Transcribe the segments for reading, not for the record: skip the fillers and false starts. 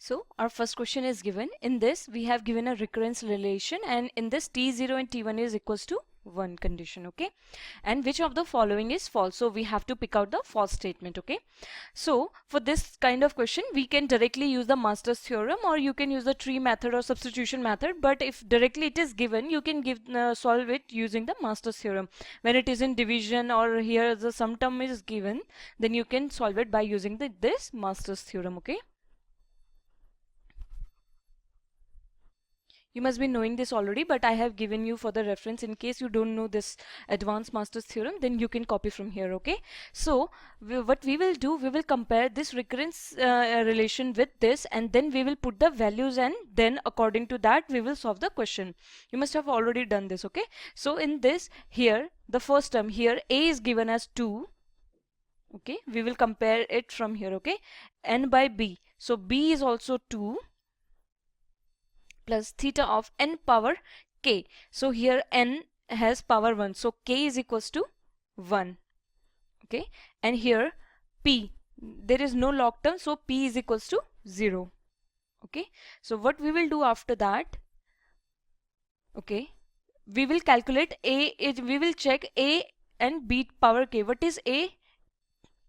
So our first question is given. In this we have given a recurrence relation, and in this t0 and t1 is equals to 1 condition, okay, and which of the following is false. So we have to pick out the false statement, okay. So for this kind of question we can directly use the Master's theorem, or you can use the tree method or substitution method, but if directly it is given, you can solve it using the Master's theorem. When it is in division or here the sum term is given, then you can solve it by using this Master's theorem, okay. You must be knowing this already, but I have given you for the reference. In case you don't know this advanced Master's theorem, then you can copy from here, okay. So what we will do, we will compare this recurrence relation with this, and then we will put the values, and then according to that we will solve the question. You must have already done this, okay. So in this, here the first term, here a is given as 2, okay, we will compare it from here, okay, n by b. So b is also 2 plus theta of n power k. So here n has power 1, so k is equals to 1, okay, and here p, there is no log term, so p is equals to 0, okay. So what we will do after that, okay, we will calculate we will check a and b power k. What is a?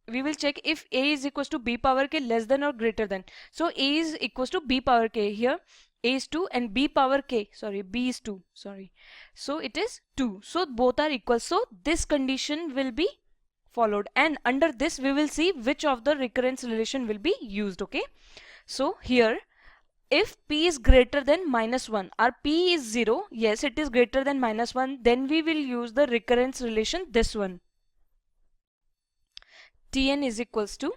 We will check if a is equals to b power k less than or greater than. So a is equals to b power k. Here a is 2 and b power k, sorry, b is 2, sorry, so it is 2. So both are equal, so this condition will be followed, and under this we will see which of the recurrence relation will be used, okay. So here, if p is greater than -1, our p is 0, yes, it is greater than -1, then we will use the recurrence relation, this one. Tn is equals to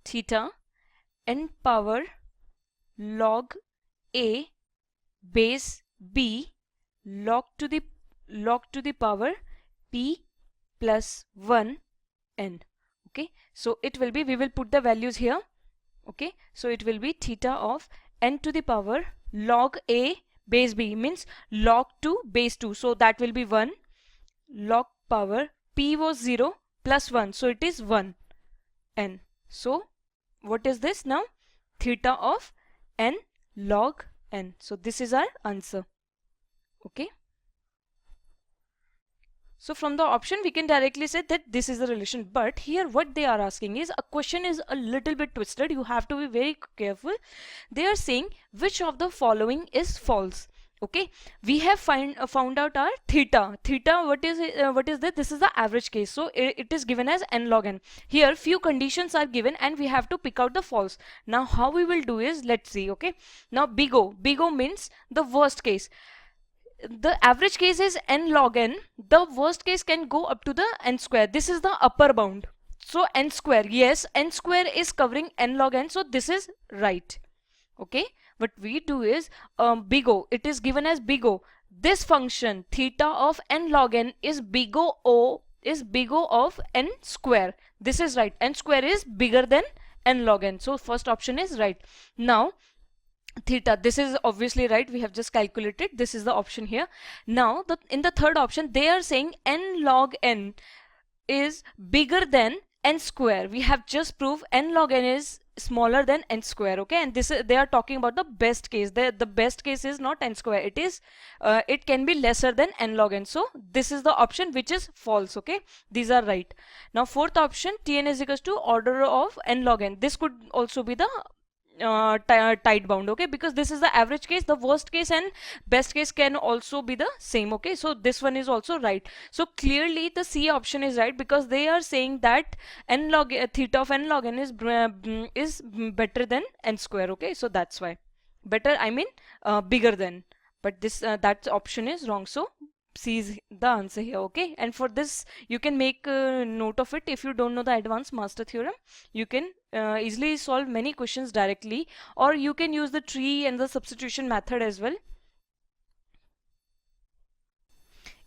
theta n power log a base b log to the power p plus 1 n, okay. So it will be, we will put the values here, okay. So it will be theta of n to the power log a base b, means log 2 base 2, so that will be 1, log power p was 0 plus 1, so it is 1 n. So what is this now? Theta of n log n. So this is our answer, okay. So from the option we can directly say that this is the relation, but here what they are asking is, a question is a little bit twisted, you have to be very careful. They are saying which of the following is false, okay. We have found out our theta. What is that? This is the average case, so it is given as n log n. Here few conditions are given and we have to pick out the false. Now how we will do is, let's see, okay. Now big O means the worst case. The average case is n log n. The worst case can go up to the n square. This is the upper bound, so n square, yes, n square is covering n log n, so this is right, okay. What we do is, big O, it is given as big O. This function theta of n log n is big O of n square. This is right, n square is bigger than n log n, so first option is right. Now theta, this is obviously right, we have just calculated, this is the option here. Now in the third option they are saying n log n is bigger than n square. We have just proved n log n is smaller than n square, okay, and this is, they are talking about the best case. The best case is not n square, it is it can be lesser than n log n, so this is the option which is false, okay. These are right. Now fourth option, Tn is equals to order of n log n. This could also be the tight bound, okay, because this is the average case. The worst case and best case can also be the same, okay, so this one is also right. So clearly the C option is right, because they are saying that n log theta of n log n is better than n square, okay. So that's why better, I mean bigger than, but this that option is wrong, so C is the answer here, okay. And for this you can make a note of it. If you don't know the advanced master theorem, you can easily solve many questions directly, or you can use the tree and the substitution method as well.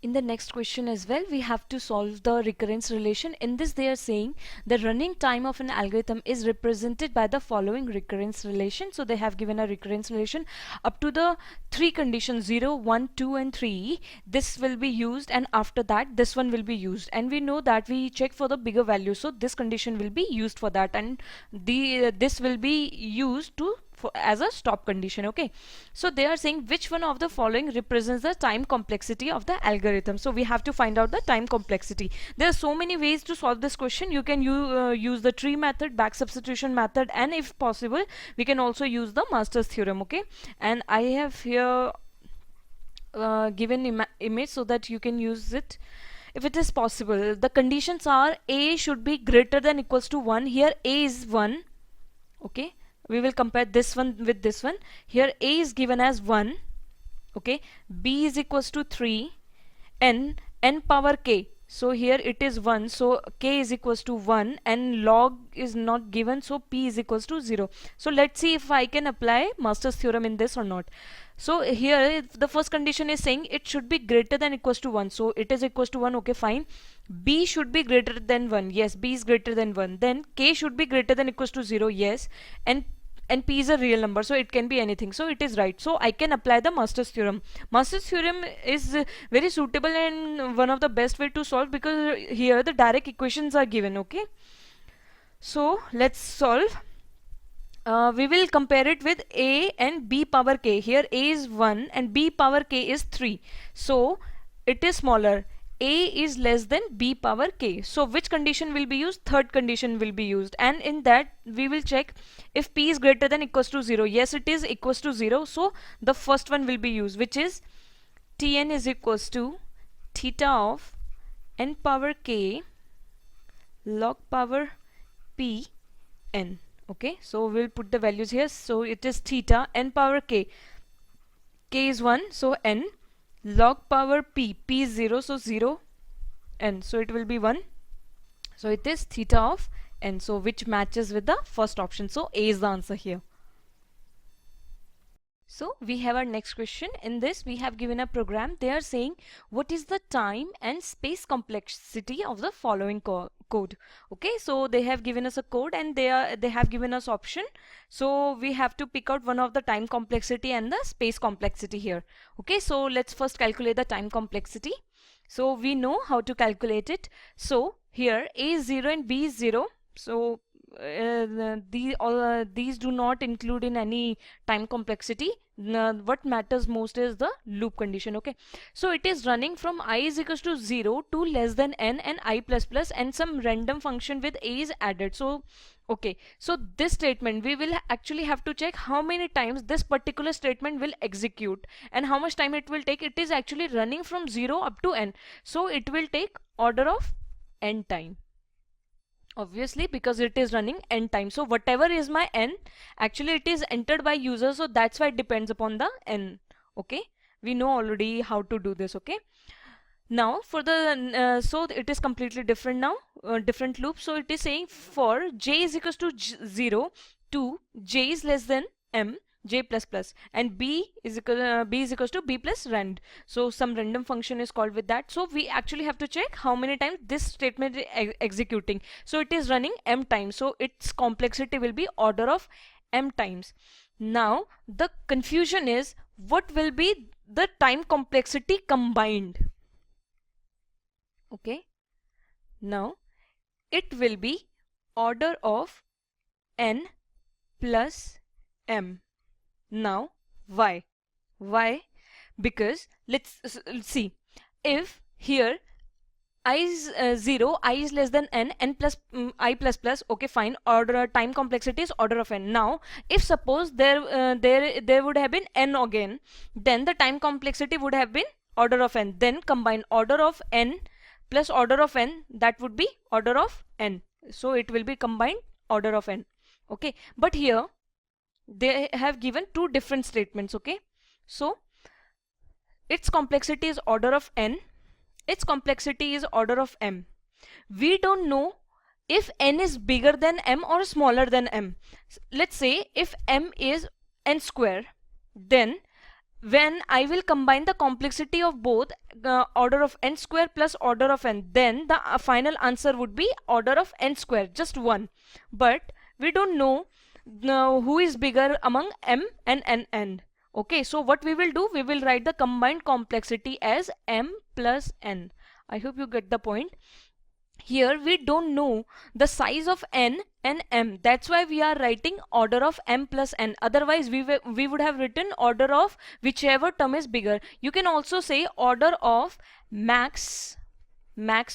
In the next question as well, we have to solve the recurrence relation. In this, they are saying the running time of an algorithm is represented by the following recurrence relation. So they have given a recurrence relation up to the three conditions 0, 1, 2 and 3. This will be used, and after that this one will be used, and we know that we check for the bigger value, so this condition will be used for that, and this will be used to as a stop condition. Okay, so they are saying which one of the following represents the time complexity of the algorithm. So we have to find out the time complexity. There are so many ways to solve this question. You can use the tree method, back substitution method, and if possible we can also use the master's theorem. Okay, and I have here given image so that you can use it if it is possible. The conditions are a should be greater than equals to 1. Here a is 1. Okay, we will compare this one with this one. Here a is given as 1. Okay, b is equals to 3, n power k, so here it is 1, so k is equals to 1, and log is not given, so p is equals to 0. So let's see if I can apply master's theorem in this or not. So here the first condition is saying it should be greater than equals to 1, so it is equals to 1. Okay, fine. B should be greater than 1. Yes, b is greater than 1. Then k should be greater than equals to 0. Yes, and p is a real number, so it can be anything, so it is right. So I can apply the master's theorem. Master's theorem is very suitable and one of the best way to solve, because here the direct equations are given. Okay, so let's solve. We will compare it with a and b power k. Here a is 1 and b power k is 3, so it is smaller. A is less than b power k. So which condition will be used? Third condition will be used, and in that we will check if p is greater than equals to 0. Yes, it is equals to 0, so the first one will be used, which is Tn is equals to theta of n power k log power p n. Okay, so we'll put the values here. So it is theta n power k is 1, so n, log power p is 0, so 0, n, so it will be 1, so it is theta of n, so which matches with the first option. So A is the answer here. So we have our next question. In this we have given a program. They are saying what is the time and space complexity of the following code. Okay, so they have given us a code and they have given us option, so we have to pick out one of the time complexity and the space complexity here. Okay, so let's first calculate the time complexity. So we know how to calculate it. So here a is 0 and b is 0, so these do not include in any time complexity. What matters most is the loop condition. Okay, so it is running from I is equals to 0 to less than n and I plus plus, and some random function with a is added. So okay, so this statement we will actually have to check how many times this particular statement will execute and how much time it will take. It is actually running from 0 up to n, so it will take order of n time, obviously, because it is running n times. So whatever is my n, actually it is entered by user, so that's why it depends upon the n. Okay, we know already how to do this. Okay, now for the so it is completely different now, different loop. So it is saying for j is equals to 0 to j is less than m, j plus plus, and b is equals to b plus rand. So some random function is called with that. So we actually have to check how many times this statement is executing. So it is running m times, so its complexity will be order of m times. Now the confusion is what will be the time complexity combined. Okay, now it will be order of n plus m. Now why? Because let's see, if here I is 0, I is less than n plus I plus plus, okay fine, order time complexity is order of n. Now if suppose there would have been n again, then the time complexity would have been order of n, then combine order of n plus order of n, that would be order of n, so it will be combined order of n. Okay, but here they have given two different statements. Okay, so its complexity is order of n, its complexity is order of m. We don't know if n is bigger than m or smaller than m. Let's say if m is n square, then when I will combine the complexity of both order of n square plus order of n, then the final answer would be order of n square, just one. But we don't know who is bigger among m and n. Okay, so what we will do, we will write the combined complexity as m plus n. I hope you get the point. Here we don't know the size of n and m, that's why we are writing order of m plus n. Otherwise we would have written order of whichever term is bigger. You can also say order of max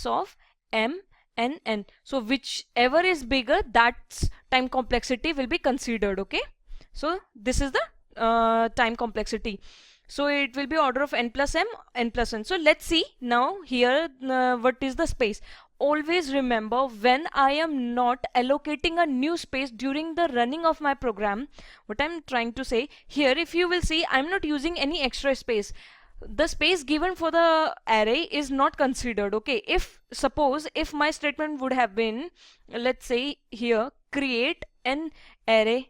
of m and n. So whichever is bigger, that's time complexity will be considered. Okay, so this is the time complexity. So it will be order of n plus m, n plus n. So let's see now here what is the space. Always remember, when I am not allocating a new space during the running of my program, what I'm trying to say here, if you will see, I'm not using any extra space. The space given for the array is not considered. Okay, if suppose if my statement would have been, let's say here, create an array,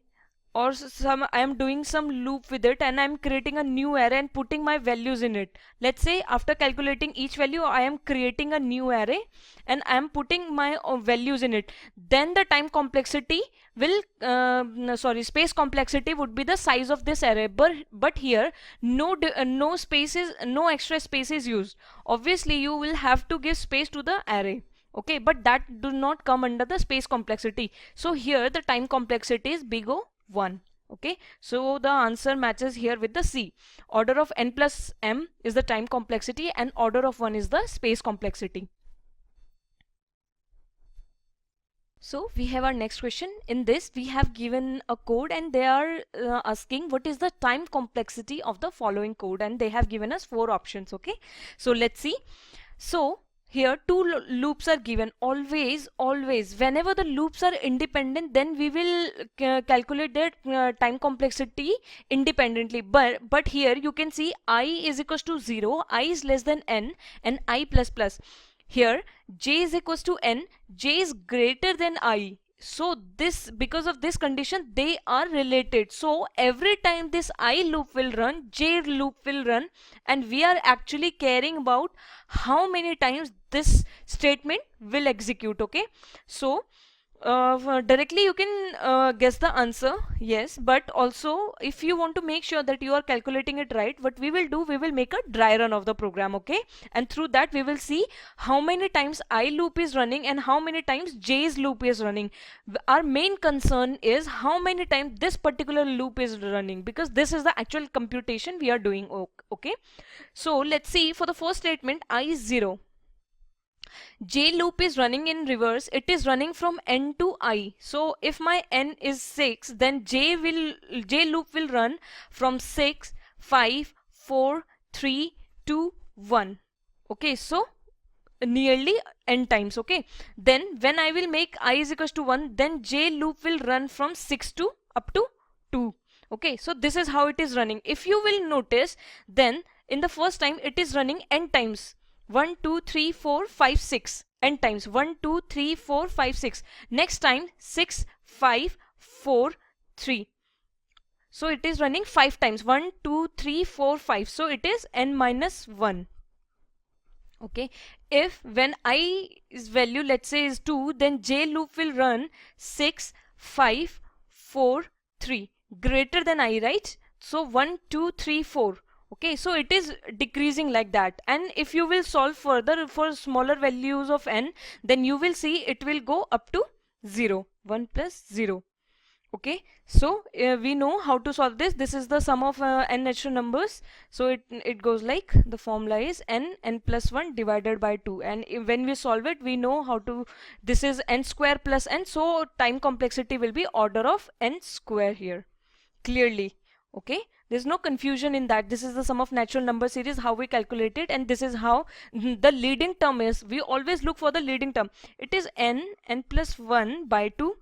or I am doing some loop with it and I'm creating a new array and putting my values in it. Let's say after calculating each value, I am creating a new array and I am putting my values in it. Then the time complexity will, space complexity would be the size of this array. But here no spaces, no extra space is used. Obviously you will have to give space to the array. Okay, but that do not come under the space complexity. So here the time complexity is big O 1. Okay, so the answer matches here with the C. Order of n plus m is the time complexity and order of 1 is the space complexity. So we have our next question. In this we have given a code and they are asking what is the time complexity of the following code, and they have given us 4 options. Okay, so let's see. So here 2 loops are given. Always whenever the loops are independent, then we will calculate their time complexity independently. But here you can see I is equals to 0, I is less than n, and I plus plus. Here j is equals to n, j is greater than I. So this, because of this condition, they are related. So every time this I loop will run, j loop will run, and we are actually caring about how many times this statement will execute. Okay, so directly you can guess the answer, yes, but also if you want to make sure that you are calculating it right, what we will do, we will make a dry run of the program. Okay, and through that we will see how many times I loop is running and how many times j's loop is running. Our main concern is how many times this particular loop is running, because this is the actual computation we are doing. Okay, so let's see. For the first statement, I is 0, j loop is running in reverse. It is running from n to I. So if my n is 6, then j loop will run from 6, 5, 4, 3, 2, 1. Okay, so nearly n times. Okay, then when I will make I is equals to 1, then j loop will run from 6 to up to 2. Okay, so this is how it is running. If you will notice, then in the first time it is running n times. 1 2 3 4 5 6 n times. 1 2 3 4 5 6. Next time 6 5 4 3. So it is running 5 times. 1 2 3 4 5. So it is n minus 1. Okay, if when i's value, let's say, is 2, then j loop will run 6 5 4 3, greater than I, right? So 1 2 3 4. Okay, so it is decreasing like that. And if you will solve further for smaller values of n, then you will see it will go up to 0. 1 plus 0. Okay, so we know how to solve this. This is the sum of n natural numbers. So it goes like, the formula is n plus 1 divided by 2. And when we solve it, we know how to, this is n square plus n. So time complexity will be order of n square here, clearly. Okay, there's no confusion in that. This is the sum of natural number series, how we calculate it, and this is how the leading term is. We always look for the leading term. It is n plus 1 by 2.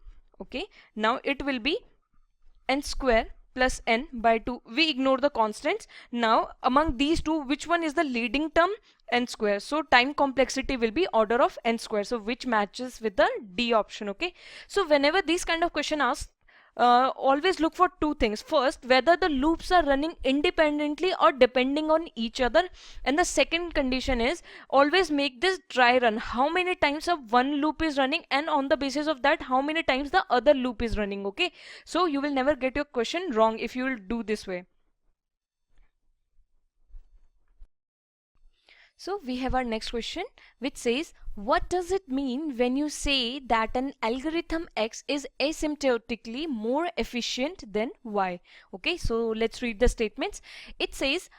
Okay, now it will be n square plus n by 2. We ignore the constants. Now among these two, which one is the leading term? N square. So time complexity will be order of n square, so which matches with the D option. Okay, so whenever these kind of question asks, always look for two things. First, whether the loops are running independently or depending on each other. And the second condition is always make this dry run. How many times of one loop is running, and on the basis of that, how many times the other loop is running. Okay, so you will never get your question wrong if you will do this way. So we have our next question, which says, what does it mean when you say that an algorithm X is asymptotically more efficient than Y? Okay, so let's read the statements. It says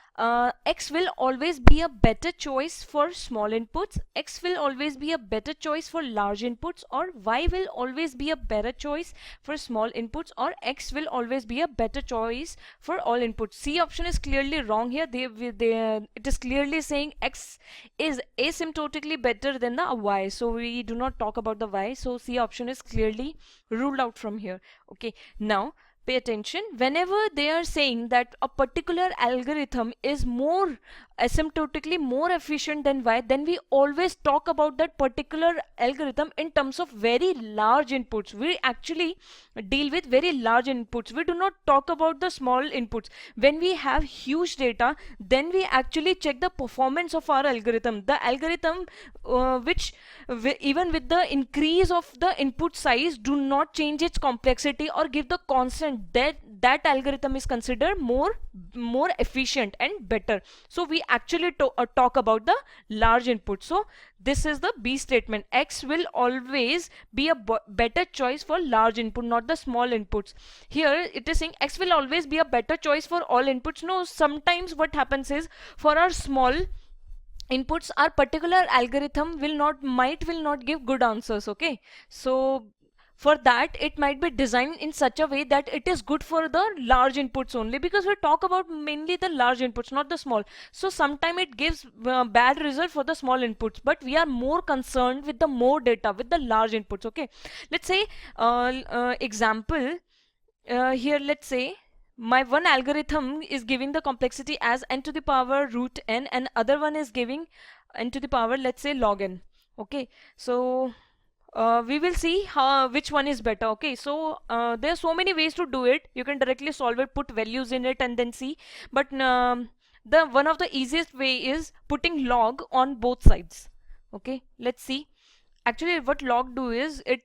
X will always be a better choice for small inputs, X will always be a better choice for large inputs, or Y will always be a better choice for small inputs, or X will always be a better choice for all inputs. C option is clearly wrong here. It is clearly saying X is asymptotically better than the Y. So we do not talk about the Y. So C option is clearly ruled out from here. Okay, now pay attention. Whenever they are saying that a particular algorithm is more asymptotically more efficient than Y, then we always talk about that particular algorithm in terms of very large inputs. We actually deal with very large inputs. We do not talk about the small inputs. When we have huge data, then we actually check the performance of our algorithm. The algorithm which even with the increase of the input size do not change its complexity or give the constant, that algorithm is considered more efficient and better. So we actually talk about the large input. So this is the B statement. X will always be a better choice for large input, not the small inputs. Here it is saying X will always be a better choice for all inputs. No, sometimes what happens is for our small inputs, our particular algorithm will not give good answers. Okay, so for that it might be designed in such a way that it is good for the large inputs only, because we talk about mainly the large inputs, not the small. So sometimes it gives bad result for the small inputs, but we are more concerned with the more data, with the large inputs. Okay, let's say example, here let's say my one algorithm is giving the complexity as n to the power root n, and other one is giving n to the power, let's say, log n. Okay, so we will see how which one is better. Okay, so there are so many ways to do it. You can directly solve it, put values in it and then see, but the one of the easiest way is putting log on both sides. Okay, let's see. Actually what log do is it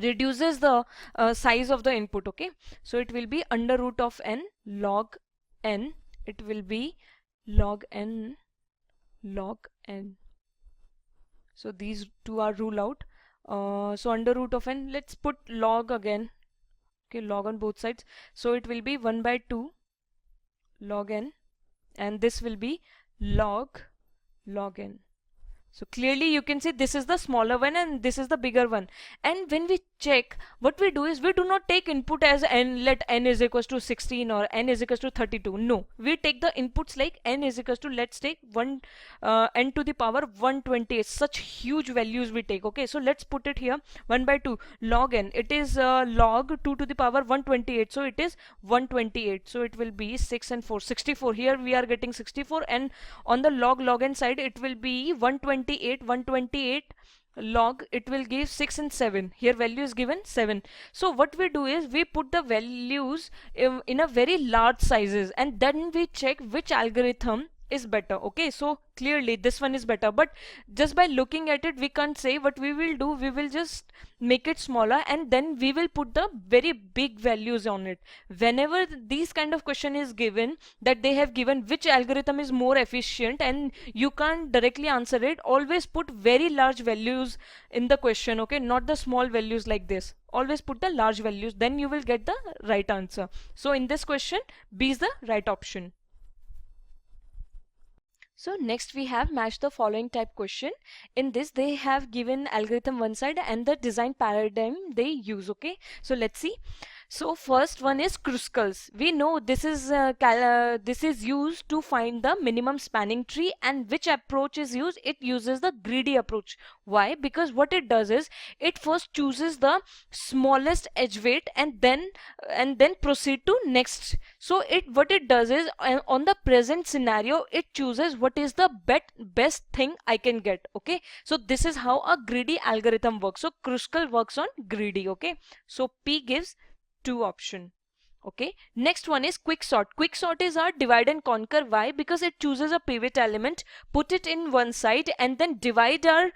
reduces the size of the input. Okay, so it will be under root of n log n, it will be log n log n. So these two are ruled out. So under root of n, let's put log again. Okay, log on both sides, so it will be 1 by 2 log n, and this will be log n. So clearly you can see this is the smaller one and this is the bigger one. And when we check, what we do is we do not take input as n, let n is equals to 16 or n is equals to 32. No, we take the inputs like n is equals to, let's take n to the power 128. Such huge values we take. Okay, so let's put it here, 1 by 2 log n. It is log 2 to the power 128. So it is 128. So it will be 6 and 4, 64. Here we are getting 64, and on the log n side it will be 128 log, it will give 6 and 7. Here value is given 7. So what we do is we put the values in a very large sizes, and then we check which algorithm is better. Okay, so clearly this one is better, but just by looking at it we can't say. What we will do, we will just make it smaller and then we will put the very big values on it. Whenever these kind of question is given, that they have given which algorithm is more efficient and you can't directly answer it, always put very large values in the question. Okay, not the small values like this. Always put the large values, then you will get the right answer. So in this question, B is the right option. So next we have match the following type question. In this they have given algorithm one side and the design paradigm they use. Okay, so let's see. So first one is Kruskal's. We know this is used to find the minimum spanning tree, and which approach is used? It uses the greedy approach. Why? Because what it does is it first chooses the smallest edge weight and then proceed to next. So it what it does is on the present scenario it chooses what is the best thing I can get. Okay, so this is how a greedy algorithm works. So Kruskal works on greedy. Okay, so P gives two option. Okay, next one is quick sort. Quick sort is our divide and conquer. Why? Because it chooses a pivot element, put it in one side, and then divide our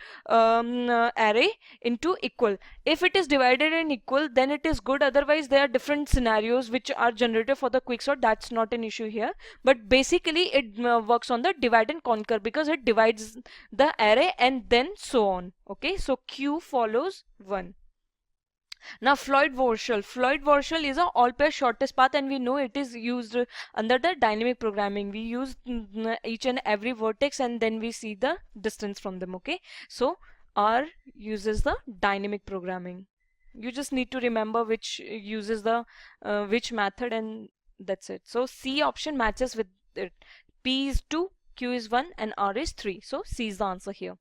array into equal. If it is divided in equal, then it is good. Otherwise there are different scenarios which are generated for the quick sort. That's not an issue here, but basically it works on the divide and conquer because it divides the array and then so on. Okay, so Q follows 1. Now Floyd-Warshall. Floyd-Warshall is a all-pair shortest path, and we know it is used under the dynamic programming. We use each and every vertex and then we see the distance from them. Okay, so R uses the dynamic programming. You just need to remember which uses the which method, and that's it. So C option matches with it. P is 2, Q is 1, and R is 3. So C is the answer here.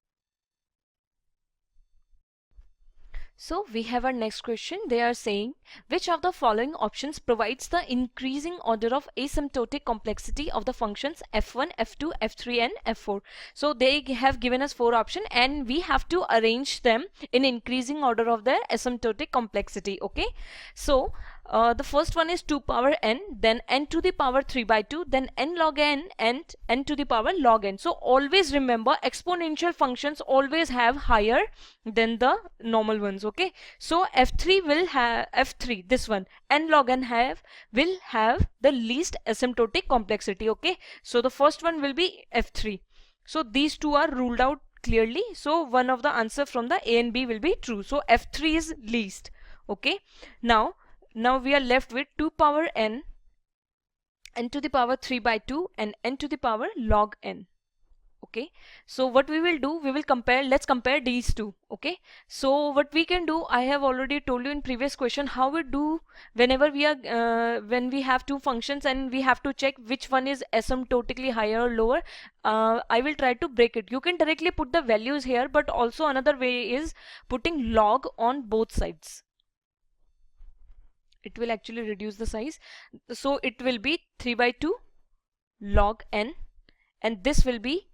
So we have our next question. They are saying which of the following options provides the increasing order of asymptotic complexity of the functions f1, f2, f3 and f4. So they have given us 4 options and we have to arrange them in increasing order of their asymptotic complexity. Okay, so the first one is 2 power n, then n to the power 3 by 2, then n log n and n to the power log n. So always remember exponential functions always have higher than the normal ones. Okay, so f3 will have f3, this one, n log n will have the least asymptotic complexity. Okay, so the first one will be f3. So these two are ruled out clearly, so one of the answer from the A and B will be true. So f3 is least. Okay, now we are left with 2 power n, n to the power 3 by 2 and n to the power log n. Okay, so what we will do, we will compare, let's compare these two. Okay, so what we can do, I have already told you in previous question how we do whenever we are when we have two functions and we have to check which one is asymptotically higher or lower. I will try to break it. You can directly put the values here, but also another way is putting log on both sides. It will actually reduce the size. So it will be 3 by 2 log n, and this will be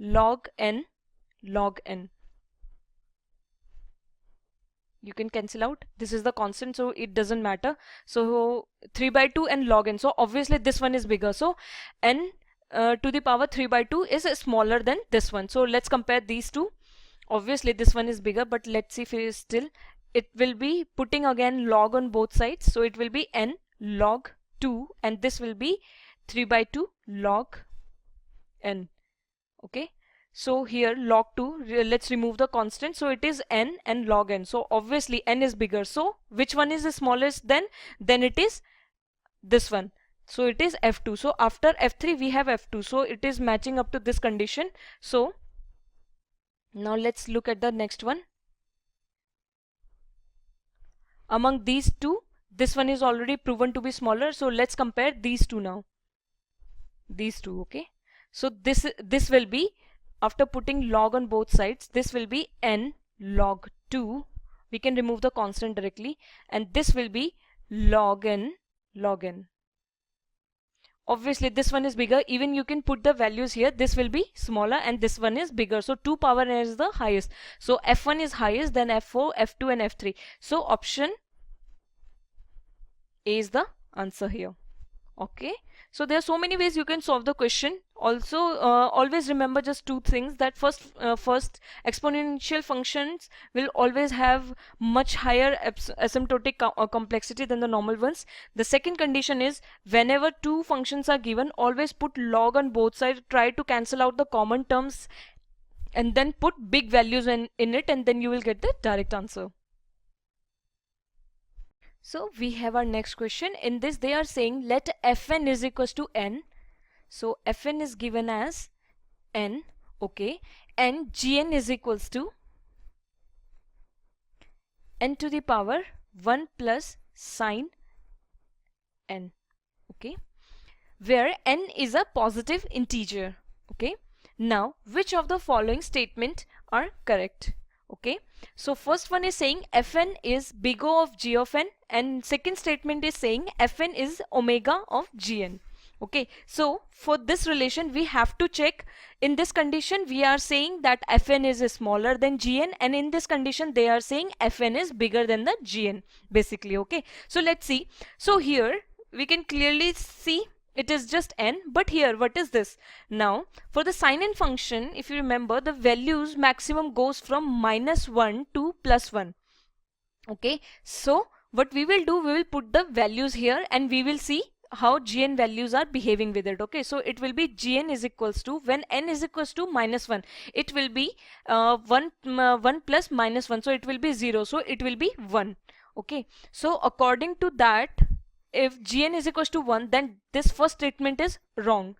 log n log n. You can cancel out. This is the constant, so it doesn't matter. So 3 by 2 and log n. So obviously this one is bigger. So n to the power 3 by 2 is smaller than this one. So let's compare these two. Obviously this one is bigger, but let's see if it is still. It will be putting again log on both sides. So it will be n log 2 and this will be 3 by 2 log n. Okay, so here log 2, let's remove the constant, so it is n and log n. So obviously n is bigger, so which one is the smallest? Then it is this one, so it is f2. So after f3 we have f2, so it is matching up to this condition. So now let's look at the next one. Among these two, this one is already proven to be smaller, so let's compare these two now. These two. Okay, so this will be, after putting log on both sides, this will be n log 2. We can remove the constant directly, and this will be log n log n. Obviously this one is bigger. Even you can put the values here. This will be smaller and this one is bigger. So 2 power n is the highest. So f1 is highest, then f4, f2 and f3. So option A is the answer here. Okay, so there are so many ways you can solve the question. Also always remember just two things, that first exponential functions will always have much higher asymptotic complexity than the normal ones. The second condition is whenever two functions are given, always put log on both sides, try to cancel out the common terms and then put big values in it, and then you will get the direct answer. So we have our next question. In this they are saying let fn is equals to n. So fn is given as n, okay, and gn is equals to n to the power 1 plus sine n, okay, where n is a positive integer. Okay, now which of the following statement are correct? Okay, so first one is saying fn is big O of g of n, and second statement is saying fn is omega of gn. Okay, so for this relation we have to check. In this condition we are saying that fn is smaller than gn, and in this condition they are saying fn is bigger than the gn basically. Okay, so let's see. So here we can clearly see it is just n, but here what is this? Now for the sin n function, if you remember, the values maximum goes from -1 to +1. Okay, so what we will do, we will put the values here and we will see how gn values are behaving with it. Okay, so it will be gn is equals to, when n is equals to -1, it will be 1 plus -1, so it will be 0, so it will be 1. Okay, so according to that, if gn is equals to 1, then this first statement is wrong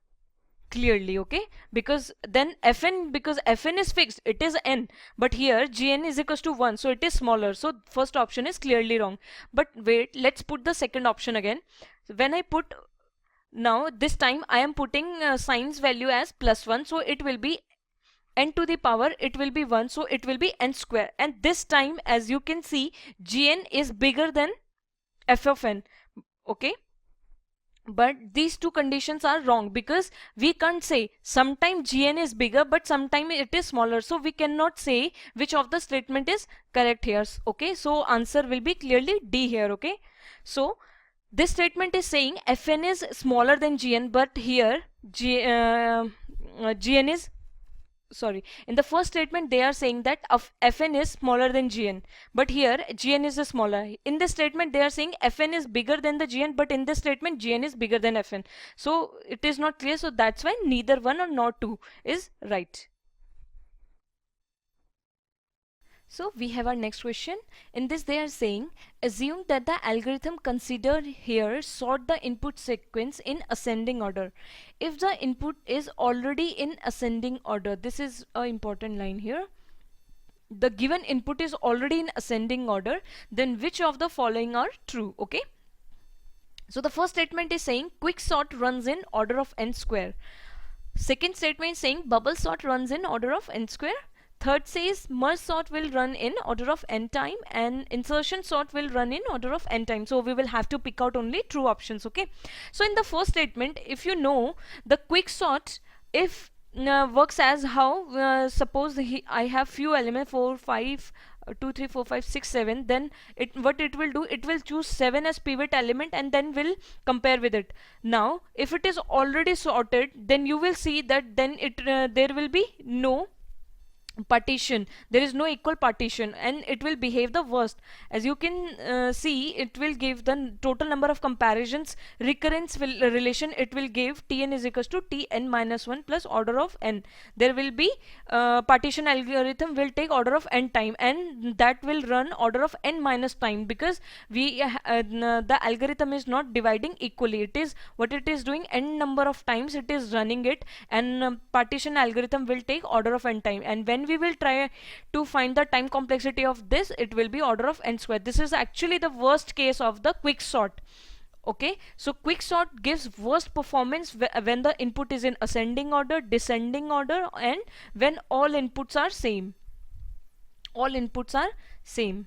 clearly. Okay, because then fn, because fn is fixed, it is n, but here gn is equals to 1, so it is smaller, so first option is clearly wrong. But wait, let's put the second option again. When I put, now this time I am putting sine's value as +1, so it will be n to the power, it will be 1, so it will be n square, and this time as you can see gn is bigger than f of n. Okay, but these two conditions are wrong, because we can't say sometimes gn is bigger but sometimes it is smaller, so we cannot say which of the statement is correct here. Okay, so answer will be clearly D here. Okay, so this statement is saying fn is smaller than gn, but here gn is, sorry, in the first statement they are saying that fn is smaller than gn, but here gn is smaller. In this statement they are saying fn is bigger than the gn, but in this statement gn is bigger than fn, so it is not clear, so that's why neither one or not two is right. So we have our next question. In this they are saying, assume that the algorithm considered here sort the input sequence in ascending order. If the input is already in ascending order, this is an important line here. The given input is already in ascending order, then which of the following are true? Okay. So the first statement is saying quick sort runs in order of n square. Second statement is saying bubble sort runs in order of n square. Third says merge sort will run in order of n time, and insertion sort will run in order of n time. So we will have to pick out only true options. Okay, so in the first statement, if you know, the quick sort, if works as how, suppose I have few elements 4 5 2 3 4 5 6 7, then what it will do, it will choose 7 as pivot element and then will compare with it. Now if it is already sorted, then you will see that then there will be no partition, there is no equal partition, and it will behave the worst. As you can see, it will give the total number of comparisons recurrence relation, it will give tn is equals to tn minus 1 plus order of n. There will be partition algorithm will take order of n time, and that will run order of n minus time, because we the algorithm is not dividing equally, it is what it is doing n number of times it is running it, and partition algorithm will take order of n time, and when we will try to find the time complexity of this, it will be order of n square. This is actually the worst case of the quick sort. Okay, so quick sort gives worst performance when the input is in ascending order, descending order, and when all inputs are same. All inputs are same.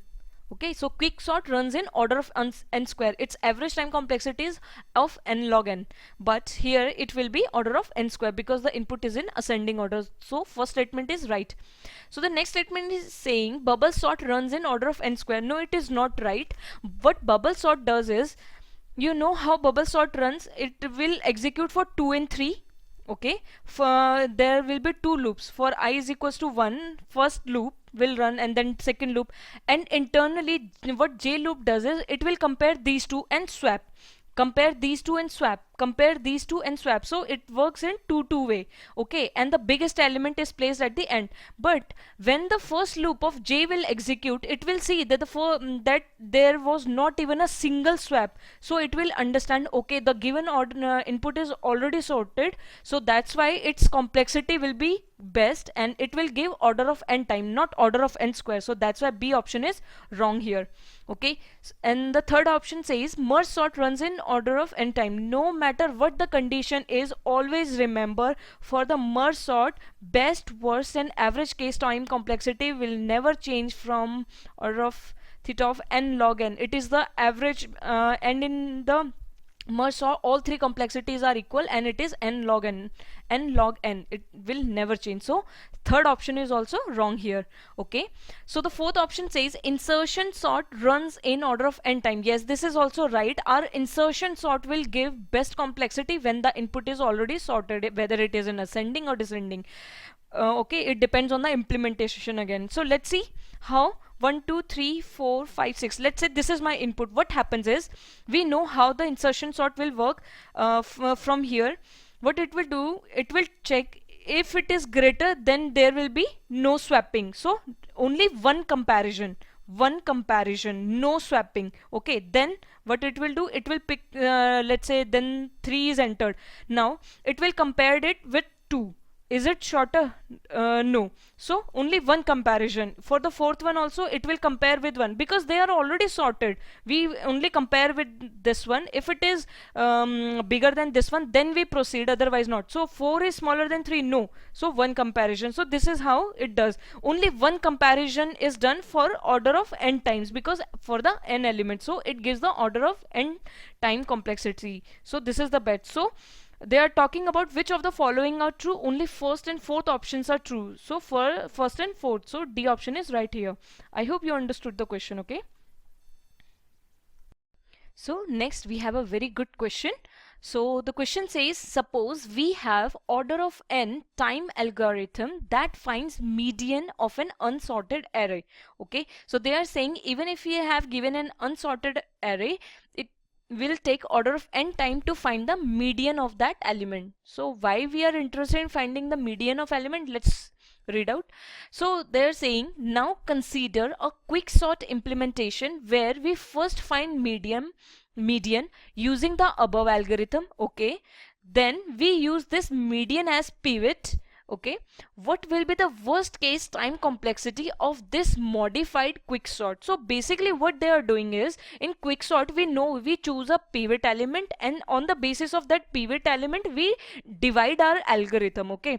Okay, so quick sort runs in order of n square. Its average time complexity is of n log n, but here it will be order of n square because the input is in ascending order. So first statement is right. So the next statement is saying bubble sort runs in order of n square. No, it is not right. What bubble sort does is, you know how bubble sort runs, it will execute for 2 and 3. Okay, for there will be two loops. For I is equals to 1, first loop will run and then second loop, and internally what J loop does is it will compare these two and swap. Compare these two and swap. compare these two and swap. So it works in two way, okay, and the biggest element is placed at the end. But when the first loop of j will execute, it will see that that there was not even a single swap. So it will understand, okay, the given input is already sorted, so that's why its complexity will be best, and it will give order of n time, not order of n square. So that's why B option is wrong here. Okay, and the third option says merge sort runs in order of n time. No matter what the condition is, always remember, for the merge sort, best, worst and average case time complexity will never change from order of theta of n log n. It is the average, and in the merge sort all three complexities are equal, and it is n log n, it will never change. So third option is also wrong here. Okay, so the fourth option says insertion sort runs in order of n time. Yes, this is also right. Our insertion sort will give best complexity when the input is already sorted, whether it is in ascending or descending. Okay, it depends on the implementation again. So let's see how 1 2 3 4 5 6, let's say this is my input. What happens is, we know how the insertion sort will work. From here, what it will do, it will check if it is greater, then there will be no swapping. So only one comparison, no swapping. Okay, then what it will do, it will pick, let's say then 3 is entered. Now it will compare it with 2. Is it shorter? No. So only one comparison. For the fourth one also, it will compare with 1, because they are already sorted. We only compare with this one. If it is bigger than this one, then we proceed, otherwise not. So 4 is smaller than 3, no. So one comparison. So this is how it does. Only one comparison is done for order of n times, because for the n element. So it gives the order of n time complexity. So this is the bet. So they are talking about which of the following are true. Only first and fourth options are true. So for first and fourth, so D option is right here. I hope you understood the question. Okay, so next we have a very good question. So the question says, suppose we have order of n time algorithm that finds median of an unsorted array. Okay, so they are saying, even if we have given an unsorted array, it will take order of n time to find the median of that element. So why we are interested in finding the median of element? Let's read out. So they're saying, now consider a quicksort implementation where we first find median using the above algorithm. Okay, then we use this median as pivot. Okay, what will be the worst case time complexity of this modified quicksort? So basically what they are doing is, in quicksort we know we choose a pivot element, and on the basis of that pivot element we divide our algorithm. Okay,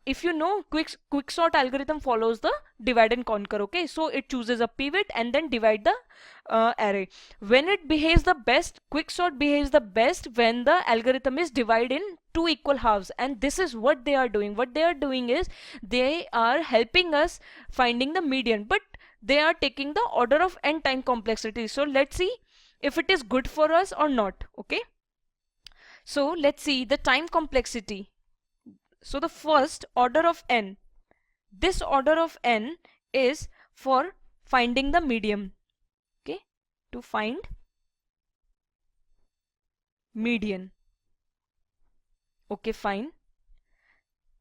if you know, quicksort algorithm follows the divide and conquer. Okay, so it chooses a pivot and then divide the array. When it behaves the best, quicksort behaves the best when the algorithm is divided in two equal halves. And this is what they are doing. What they are doing is, they are helping us finding the median, but they are taking the order of n time complexity. So let's see if it is good for us or not. Okay, so let's see the time complexity. So the first order of n, this order of n is for finding the median. Okay, to find median. Okay, fine.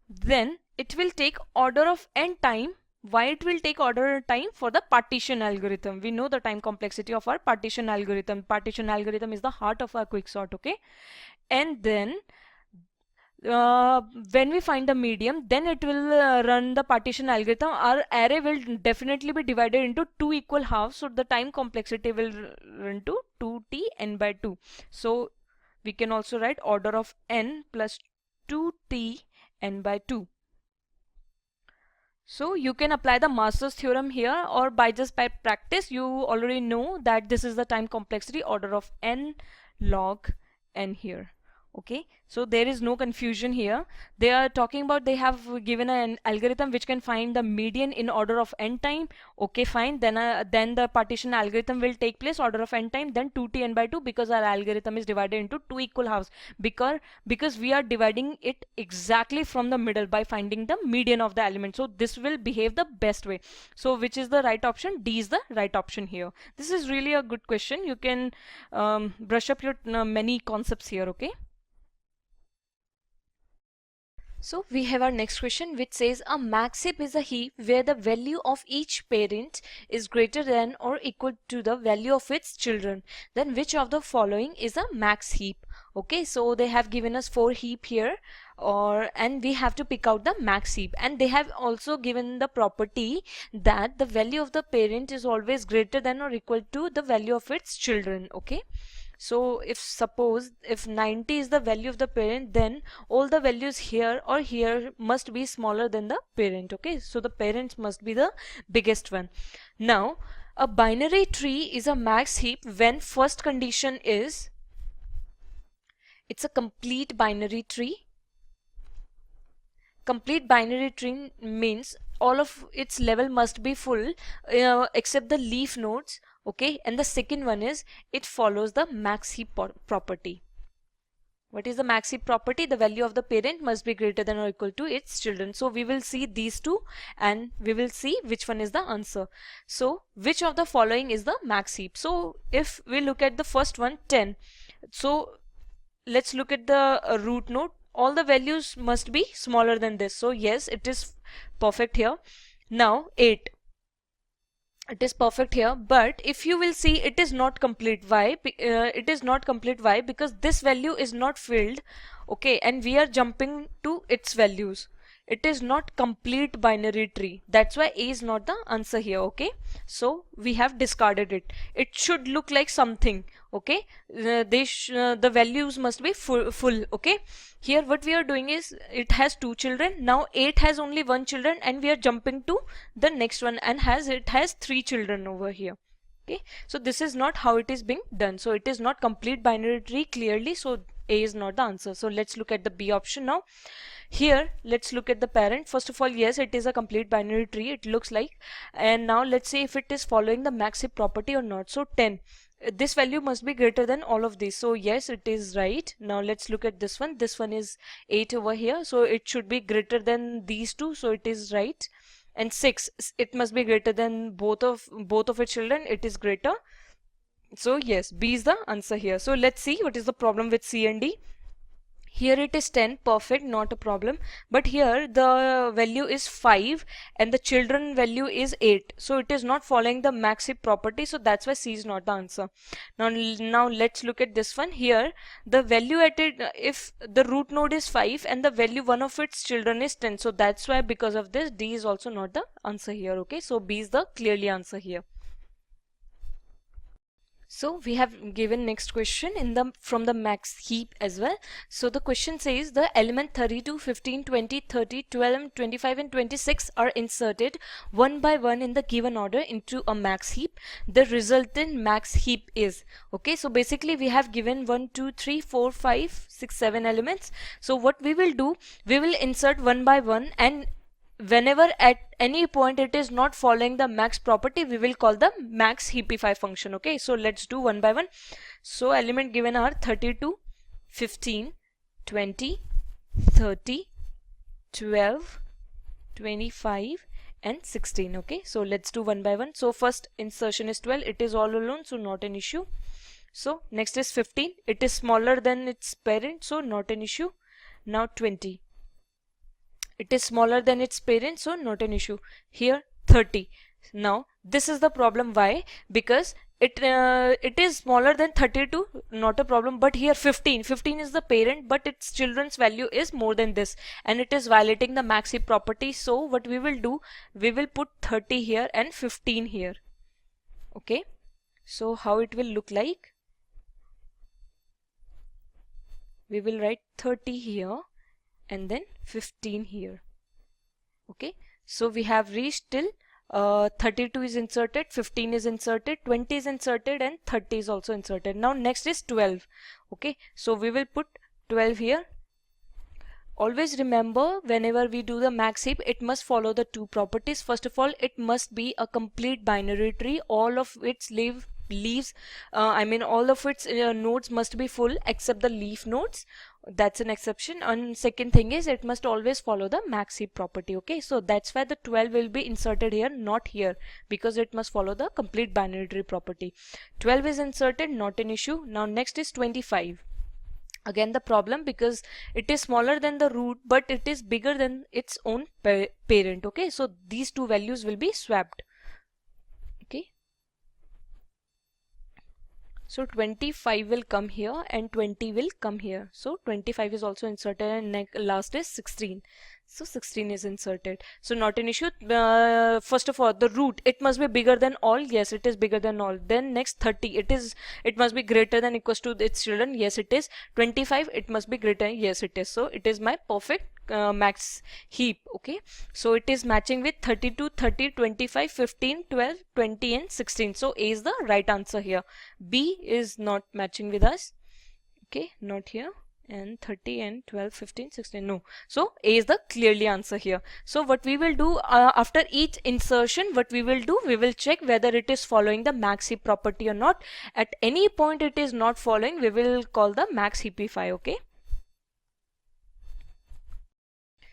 Then it will take order of n time. Why it will take order of time? For the partition algorithm. We know the time complexity of our partition algorithm. Partition algorithm is the heart of our quicksort. Okay, and then when we find the median, then it will run the partition algorithm. Our array will definitely be divided into two equal halves, so the time complexity will run to 2t n by 2. So we can also write order of n plus 2t n by 2. So you can apply the master's theorem here, or by practice you already know that this is the time complexity order of n log n here. Okay, so there is no confusion here. They are talking about, they have given an algorithm which can find the median in order of n time. Okay, fine. Then the partition algorithm will take place, order of n time, then 2t n by 2, because our algorithm is divided into two equal halves. Because we are dividing it exactly from the middle by finding the median of the element. So this will behave the best way. So which is the right option? D is the right option here. This is really a good question. You can brush up your many concepts here. Okay. So we have our next question, which says a max heap is a heap where the value of each parent is greater than or equal to the value of its children. Then which of the following is a max heap? Okay, so they have given us 4 heap here, and we have to pick out the max heap, and they have also given the property that the value of the parent is always greater than or equal to the value of its children. Okay. So if suppose if 90 is the value of the parent, then all the values here or here must be smaller than the parent. Okay, so the parents must be the biggest one. Now a binary tree is a max heap when first condition is it's a complete binary tree. Complete binary tree means all of its level must be full except the leaf nodes. Okay, and the second one is it follows the max heap property. What is the max heap property? The value of the parent must be greater than or equal to its children. So we will see these two and we will see which one is the answer. So which of the following is the max heap? So if we look at the first one, 10. So let's look at the root node. All the values must be smaller than this. So yes, it is perfect here. Now 8. It is perfect here, but if you will see, it is not complete. Why? It is not complete. Why? Because this value is not filled. Okay, and we are jumping to its values. It is not complete binary tree. That's why A is not the answer here. Okay, so we have discarded it. It should look like something. Okay, the values must be full. Okay, here what we are doing is it has 2 children. Now 8 has only 1 children, and we are jumping to the next one and it has 3 children over here. Okay, so this is not how it is being done. So it is not complete binary tree clearly. So A is not the answer. So let's look at the B option now. Here let's look at the parent. First of all, yes, it is a complete binary tree, it looks like. And now let's see if it is following the max heap property or not. So 10, this value must be greater than all of these. So yes, it is right. Now let's look at this one. This one is 8 over here, so it should be greater than these two, so it is right. And 6, it must be greater than both of its children. It is greater. So yes, B is the answer here. So let's see what is the problem with C and D. Here it is 10, perfect, not a problem. But here the value is 5 and the children value is 8. So it is not following the max heap property. So that's why C is not the answer. Now let's look at this one. Here the value at it, if the root node is 5 and the value one of its children is 10. So that's why because of this D is also not the answer here. Okay, so B is the clearly answer here. So we have given next question from the max heap as well. So the question says the element 32, 15, 20, 30, 12, 25 and 26 are inserted one by one in the given order into a max heap. The resultant max heap is, okay, so basically we have given 1, 2, 3, 4, 5, 6, 7 elements. So what we will do, we will insert one by one, and whenever at any point it is not following the max property, we will call the max heapify function. Okay, so let's do one by one. So element given are 32, 15, 20, 30, 12, 25 and 16. Okay, so let's do one by one. So first insertion is 12, it is all alone, so not an issue. So next is 15, it is smaller than its parent, so not an issue. Now 20, it is smaller than its parent, so not an issue. Here 30. Now this is the problem. Why? Because it is smaller than 32, not a problem. But here 15 is the parent, but its children's value is more than this, and it is violating the max heap property. So what we will do, we will put 30 here and 15 here. Okay, so how it will look like, we will write 30 here and then 15 here. Okay, so we have reached till 32 is inserted, 15 is inserted, 20 is inserted and 30 is also inserted. Now next is 12. Okay, so we will put 12 here. Always remember, whenever we do the max heap, it must follow the two properties. First of all, it must be a complete binary tree. All of its leaves, all of its nodes must be full except the leaf nodes. That's an exception. And second thing is, it must always follow the max heap property. Okay, so that's why the 12 will be inserted here, not here, because it must follow the complete binary tree property. 12 is inserted, not an issue. Now next is 25. Again the problem, because it is smaller than the root but it is bigger than its own parent. Okay, so these two values will be swapped. Okay, so 25 will come here and 20 will come here. So 25 is also inserted, and last is 16. So 16 is inserted. So not an issue. First of all, the root, it must be bigger than all. Yes, it is bigger than all. Then next 30, it must be greater than equals to its children. Yes, it is. 25, it must be greater. Yes, it is. So it is my perfect max heap. Okay, so it is matching with 32, 30, 25, 15, 12, 20 and 16. So A is the right answer here. B is not matching with us. Okay, not here. And 30 and 12, 15, 16, no. So A is the clearly answer here. So what we will do after each insertion, what we will do, we will check whether it is following the max heap property or not. At any point it is not following, we will call the max heapify. Okay,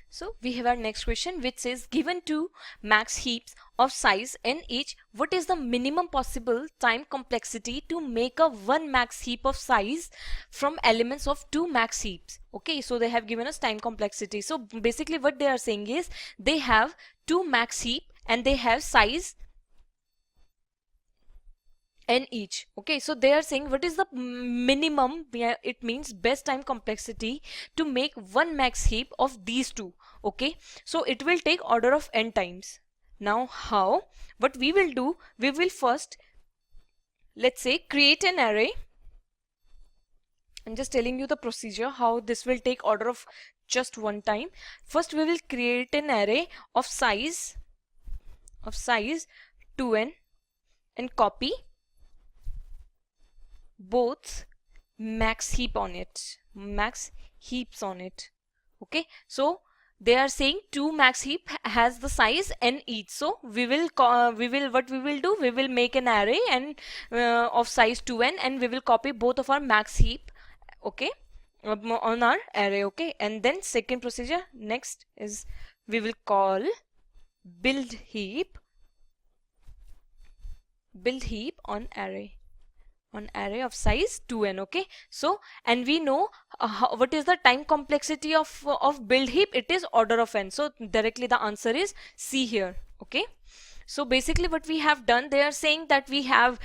so we have our next question, which says, given two max heaps of size n each, what is the minimum possible time complexity to make a one max heap of size from elements of two max heaps? Okay, so they have given us time complexity. So basically what they are saying is, they have two max heap and they have size n each. Okay, so they are saying what is the minimum, it means best time complexity to make one max heap of these two. Okay, so it will take order of n times. Now how? What we will do, we will first, let's say, create an array. I'm just telling you the procedure how this will take order of just one time. First we will create an array of size 2n and copy both max heaps on it. Okay, so they are saying two max heap has the size n each. So we will make an array and of size 2n, and we will copy both of our max heap. Okay, on our array. Okay, and then second procedure, next is we will call build heap on array of size 2n. Okay, so and we know what is the time complexity of build heap. It is order of n, so directly the answer is C here. Okay, so basically what we have done, they are saying that we had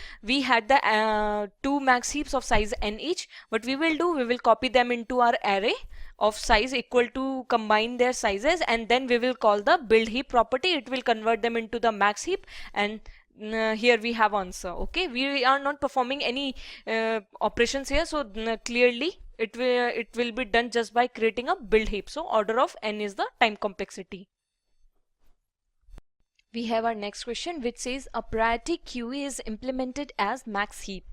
the two max heaps of size n each. What we will do, we will copy them into our array of size equal to, combine their sizes, and then we will call the build heap property. It will convert them into the max heap, and here we have answer. Okay, we are not performing any operations here, so clearly it will be done just by creating a build heap. So order of n is the time complexity. We have our next question, which says a priority queue is implemented as max heap.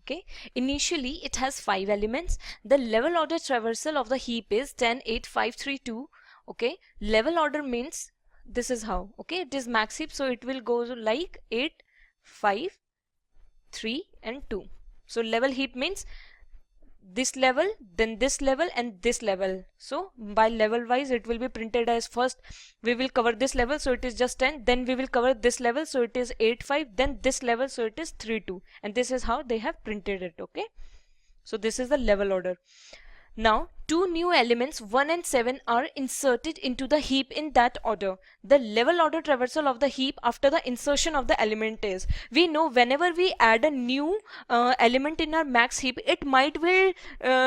Okay, initially it has 5 elements. The level order traversal of the heap is 10, 8, 5, 3, 2. Okay, level order means this is how. Okay, it is max heap, so it will go like 8, 5, 3 and 2. So level heap means this level, then this level and this level. So by level wise it will be printed as, first we will cover this level, so it is just 10, then we will cover this level, so it is 8, 5, then this level, so it is 3, 2, and this is how they have printed it. Okay, so this is the level order. Now two new elements 1 and 7 are inserted into the heap in that order. The level order traversal of the heap after the insertion of the element is, we know whenever we add a new element in our max heap, it might will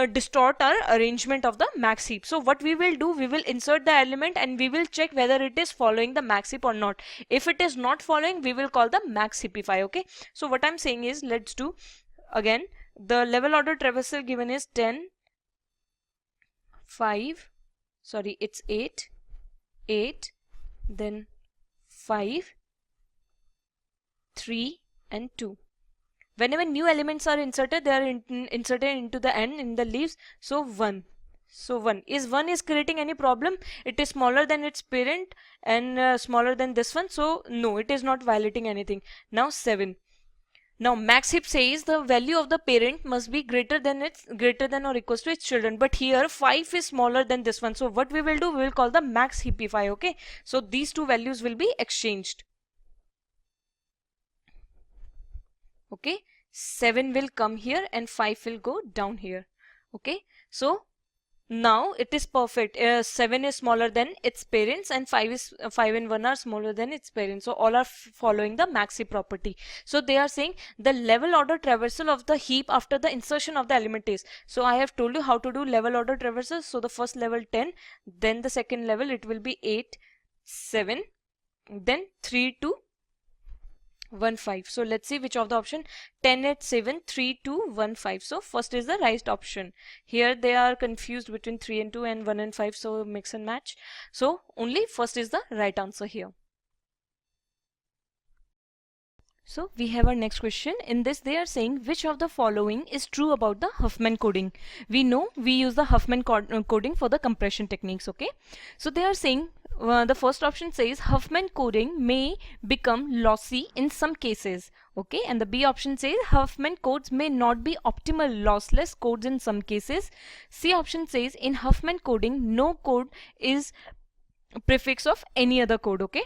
distort our arrangement of the max heap. So what we will do, we will insert the element and we will check whether it is following the max heap or not. If it is not following, we will call the max heapify. Okay, so what I'm saying is, let's do again. The level order traversal given is 10, 5, sorry, it's 8, 8, then 5, 3 and 2. Whenever new elements are inserted, they are inserted into the n in the leaves. So 1, So 1 is creating any problem? It is smaller than its parent and smaller than this one, so no, it is not violating anything. Now 7. Now max heap says the value of the parent must be greater than or equals to its children, but here 5 is smaller than this one, so what we will do, we will call the max heapify. Okay, so these two values will be exchanged. Okay, 7 will come here and 5 will go down here. Okay, so now it is perfect. 7 is smaller than its parents and 5 and 1 are smaller than its parents. So all are following the maxi property. So they are saying the level order traversal of the heap after the insertion of the element is. So I have told you how to do level order traversal. So the first level 10, then the second level it will be 8, 7, then 3, 2, 1, 5. So let's see which of the option. 10, 8, 7, 3, 2, 1, 5. So first is the right option. Here they are confused between 3 and 2 and 1 and 5, so mix and match. So only first is the right answer here. So we have our next question. In this they are saying which of the following is true about the Huffman coding. We know we use the Huffman coding for the compression techniques. Okay, so they are saying the first option says Huffman coding may become lossy in some cases. Okay, and the B option says Huffman codes may not be optimal lossless codes in some cases. C option says in Huffman coding no code is prefix of any other code. Okay,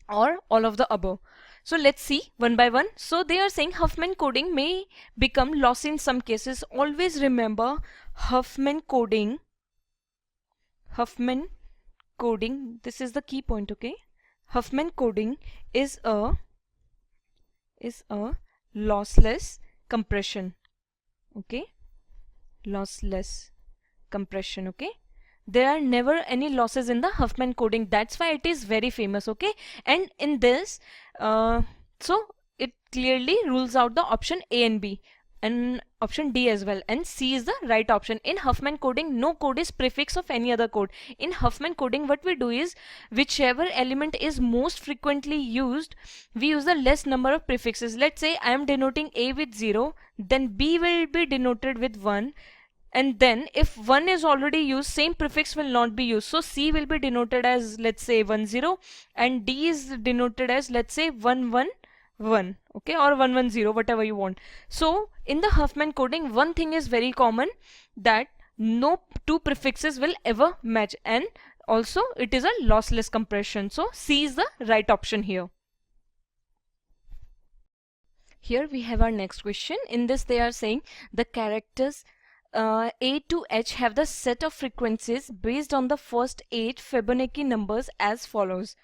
or all of the above. So let's see one by one. So they are saying Huffman coding may become lossy in some cases. Always remember Huffman coding, this is the key point. Okay, Huffman coding is a lossless compression. Okay, lossless compression. Okay, there are never any losses in the Huffman coding, that's why it is very famous. Okay, and in this so it clearly rules out the option A and B and option D as well, and C is the right option. In Huffman coding no code is prefix of any other code. In Huffman coding what we do is whichever element is most frequently used, we use the less number of prefixes. Let's say I am denoting A with 0, then B will be denoted with 1, and then if 1 is already used, same prefix will not be used. So C will be denoted as, let's say, 10, and D is denoted as, let's say, 111. Okay, or 110, whatever you want. So in the Huffman coding one thing is very common, that no two prefixes will ever match, and also it is a lossless compression. So C is the right option here. Here we have our next question. In this they are saying the characters A to H have the set of frequencies based on the first 8 Fibonacci numbers as follows.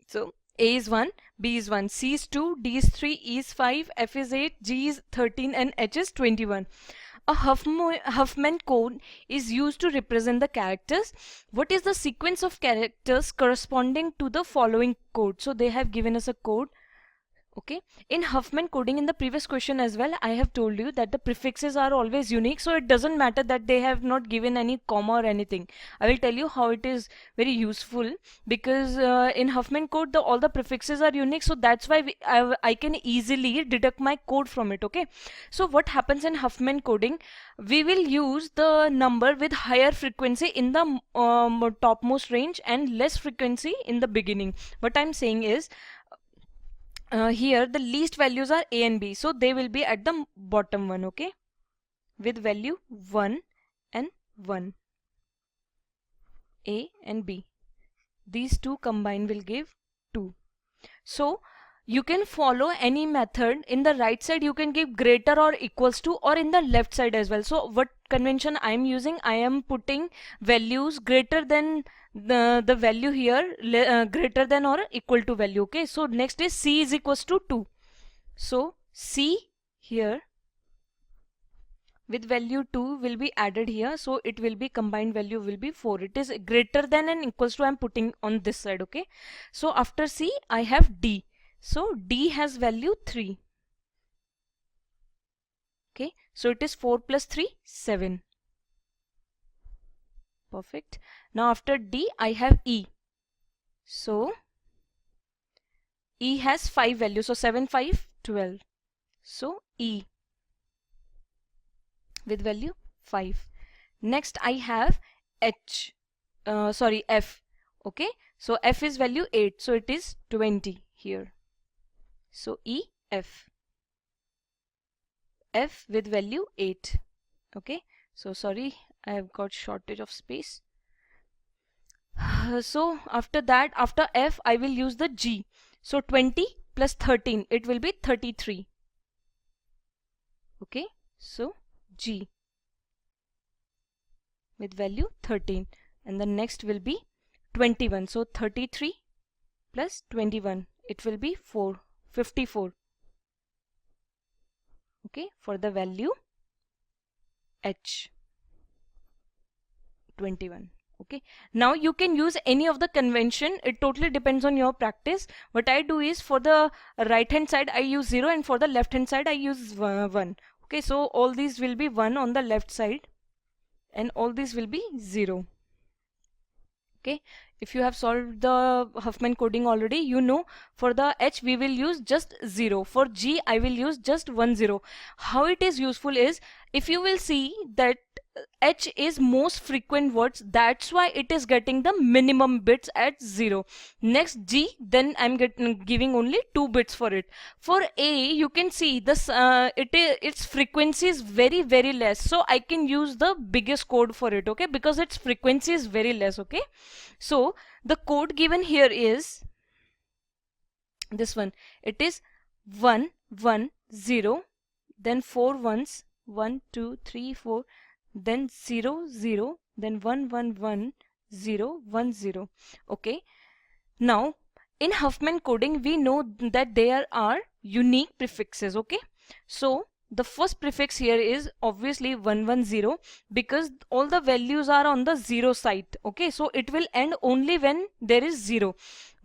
So A is 1, B is 1, C is 2, D is 3, E is 5, F is 8, G is 13 and H is 21. A Huffman code is used to represent the characters. What is the sequence of characters corresponding to the following code? So they have given us a code. Okay, in Huffman coding, in the previous question as well, I have told you that the prefixes are always unique, so it doesn't matter that they have not given any comma or anything. I will tell you how it is very useful, because in Huffman code all the prefixes are unique, so that's why I can easily deduct my code from it. Okay, so what happens in Huffman coding, we will use the number with higher frequency in the topmost range and less frequency in the beginning. What I'm saying is, here the least values are A and B, so they will be at the bottom one. Okay, with value 1 and 1, A and B, these two combined will give 2. So you can follow any method. In the right side you can give greater or equals to, or in the left side as well. So what convention I am using, I am putting values greater than the value here, greater than or equal to value. Okay, so next is C is equals to 2. So C here with value 2 will be added here, so it will be combined value will be 4. It is greater than and equals to I am putting on this side. Okay, so after C I have D, so D has value 3. Okay, so it is 4 plus 3, 7. Perfect. Now after D I have E, so E has 5 values, so 7, 5, 12. So E with value 5. Next I have F. Okay, so F is value 8, so it is 20 here. So F with value 8. Okay, so sorry, I have got shortage of space. So after that, after F, I will use the G. So 20 plus 13, it will be 33. Okay, so G with value 13, and the next will be 21. So 33 plus 21, it will be 54. Okay, for the value H 21. Okay, now you can use any of the convention. It totally depends on your practice. What I do is, for the right hand side I use 0, and for the left hand side I use 1. Okay, so all these will be 1 on the left side and all these will be 0. Okay, if you have solved the Huffman coding already, you know for the H we will use just 0. For G I will use just 10. How it is useful is, if you will see that H is most frequent words, that's why it is getting the minimum bits at 0. Next G, then I'm giving only 2 bits for it. For A, you can see this its frequency is very less, so I can use the biggest code for it. Okay, because its frequency is very less. Okay, so the code given here is this one. It is 1 1 0, then 4 ones, 1 2 3 4, then 0 0, then 1 1 1 0 1 0. Okay, now in Huffman coding we know that there are unique prefixes. Okay, so the first prefix here is obviously 110, because all the values are on the 0 side. Okay, so it will end only when there is 0.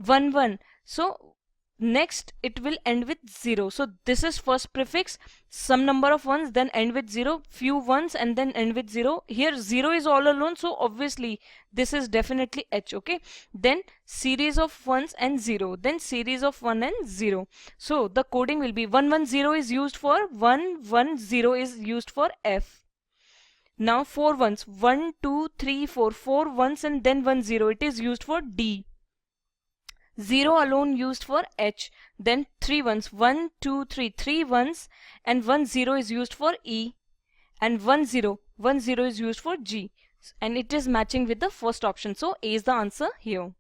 1 1, so next it will end with 0. So this is first prefix, some number of ones, then end with 0, few ones, and then end with 0. Here 0 is all alone, so obviously this is definitely H. Okay, then series of ones and 0, then series of 1 and 0. So the coding will be 110 is used for 110 is used for F. Now 4 ones, 1 2 3 4, 4 ones and then 10, it is used for D. 0 alone used for H, then 3 ones, 1 2 3, 3 ones, and 10 is used for E, and 10 is used for G, and it is matching with the first option. So A is the answer here.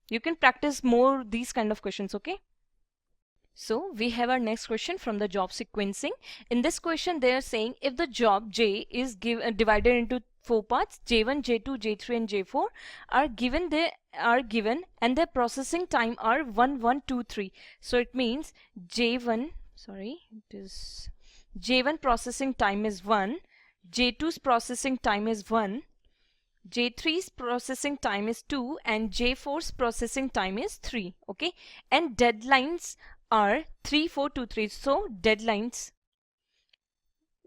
You can practice more these kind of questions. Okay, so we have our next question from the job sequencing. In this question they are saying, if the job J is divided into 4 parts, J1, J2, J3 and J4 are given, and their processing time are 1 1 2 3. So it means J1 processing time is 1, J2's processing time is 1, J3's processing time is 2, and J4's processing time is 3. Okay, and deadlines are 3 4 2 3. So deadlines,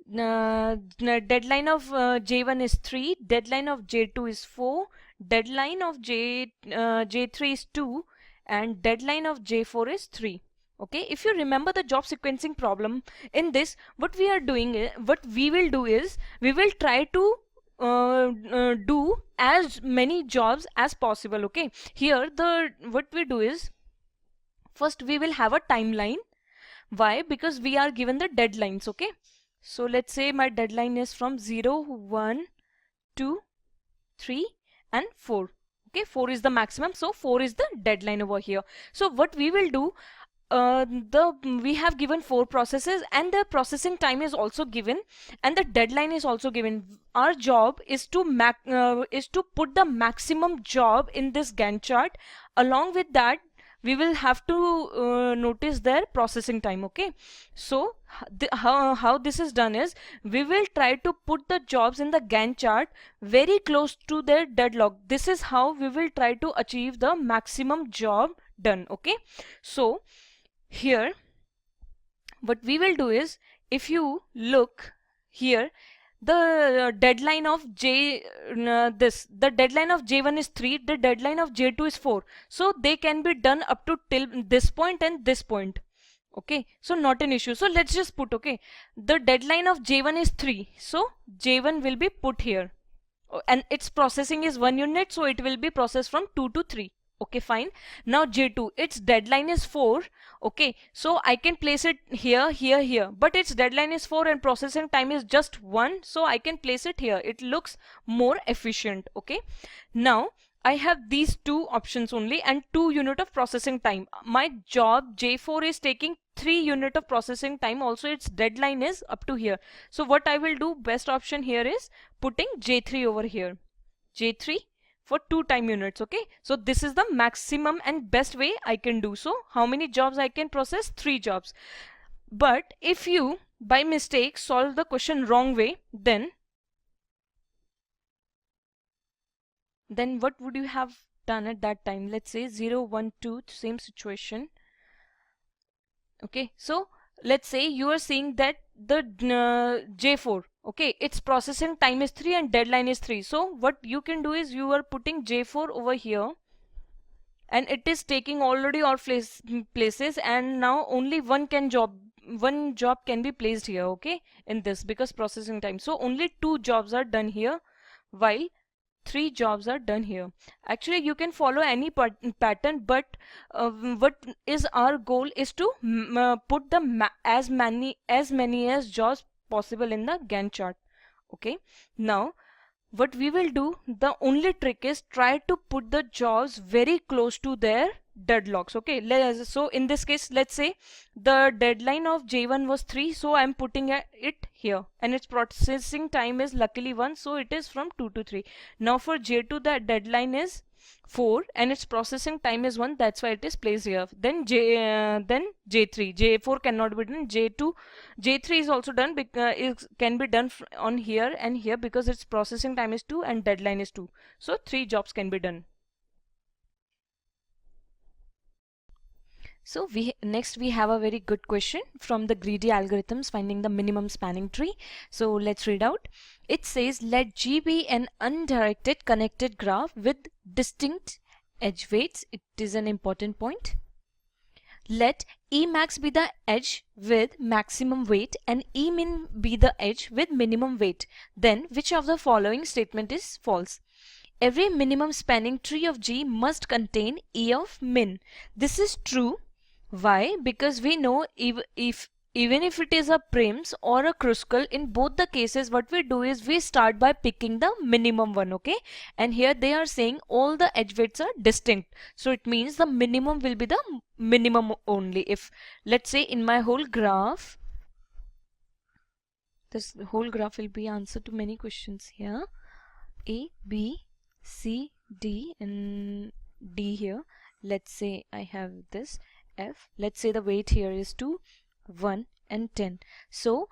deadline of J1 is 3, deadline of J2 is 4, deadline of J3 is 2, and deadline of J4 is 3. Okay, if you remember the job sequencing problem, in this what we will do is, we will try to do as many jobs as possible. Okay, here what we do is, first we will have a timeline. Why? Because we are given the deadlines. Okay, so let's say my deadline is from 0 1 2 3 and 4. Okay, 4 is the maximum, so 4 is the deadline over here. So what we will do, we have given 4 processes and the processing time is also given and the deadline is also given. Our job is to put the maximum job in this Gantt chart. Along with that, we will have to notice their processing time. Okay, so how this is done is, we will try to put the jobs in the Gantt chart very close to their deadlock. This is how we will try to achieve the maximum job done. Okay, so here what we will do is, if you look here, the deadline of the deadline of J1 is 3, the deadline of J2 is 4, so they can be done up to till this point and this point. Okay, so not an issue. So let's just put, okay, the deadline of J1 is 3, so J1 will be put here. and its processing is 1 unit, so it will be processed from 2 to 3. Okay, fine. Now J2, its deadline is 4. Okay, so I can place it here, here, here, but its deadline is 4 and processing time is just 1, so I can place it here. It looks more efficient. Okay, now I have these two options only and 2 unit of processing time. My job J4 is taking 3 unit of processing time, also its deadline is up to here. So what I will do, best option here is putting J3 over here. J3 for 2 time units. Okay, so this is the maximum and best way I can do. So how many jobs I can process? 3 jobs. But if you by mistake solve the question wrong way, then what would you have done at that time? Let's say 0 1 2, same situation. Okay, so let's say you are seeing that the J4, okay, its processing time is 3 and deadline is 3. So what you can do is you are putting J4 over here and it is taking already all places, and now only one job can be placed here, okay, in this, because processing time. So only 2 jobs are done here while 3 jobs are done here. Actually you can follow any pattern, but what is our goal is to put the as many as jobs possible in the Gantt chart. Okay, now what we will do, the only trick is try to put the jobs very close to their deadlocks. Okay, so in this case, let's say the deadline of J1 was 3, so I'm putting it here, and its processing time is luckily 1, so it is from 2 to 3. Now for J2 the deadline is 4 and its processing time is 1, that's why it is placed here. Then J3, J4 cannot be done. J3 is also done, because it can be done on here and here, because its processing time is 2 and deadline is 2, so 3 jobs can be done. So next we have a very good question from the greedy algorithms, finding the minimum spanning tree. So let's read out. It says, let G be an undirected connected graph with distinct edge weights. It is an important point. Let Emax be the edge with maximum weight and Emin be the edge with minimum weight. Then which of the following statement is false? Every minimum spanning tree of G must contain E of min. This is true. Why? Because we know even if it is a prims or a Kruskal, in both the cases what we do is we start by picking the minimum one. Okay, and here they are saying all the edge weights are distinct, so it means the minimum will be the minimum only. If let's say in my whole graph, this whole graph will be answer to many questions here, A, B, C, D and D here. Let's say I have this F. Let's say the weight here is 2, 1 and 10. So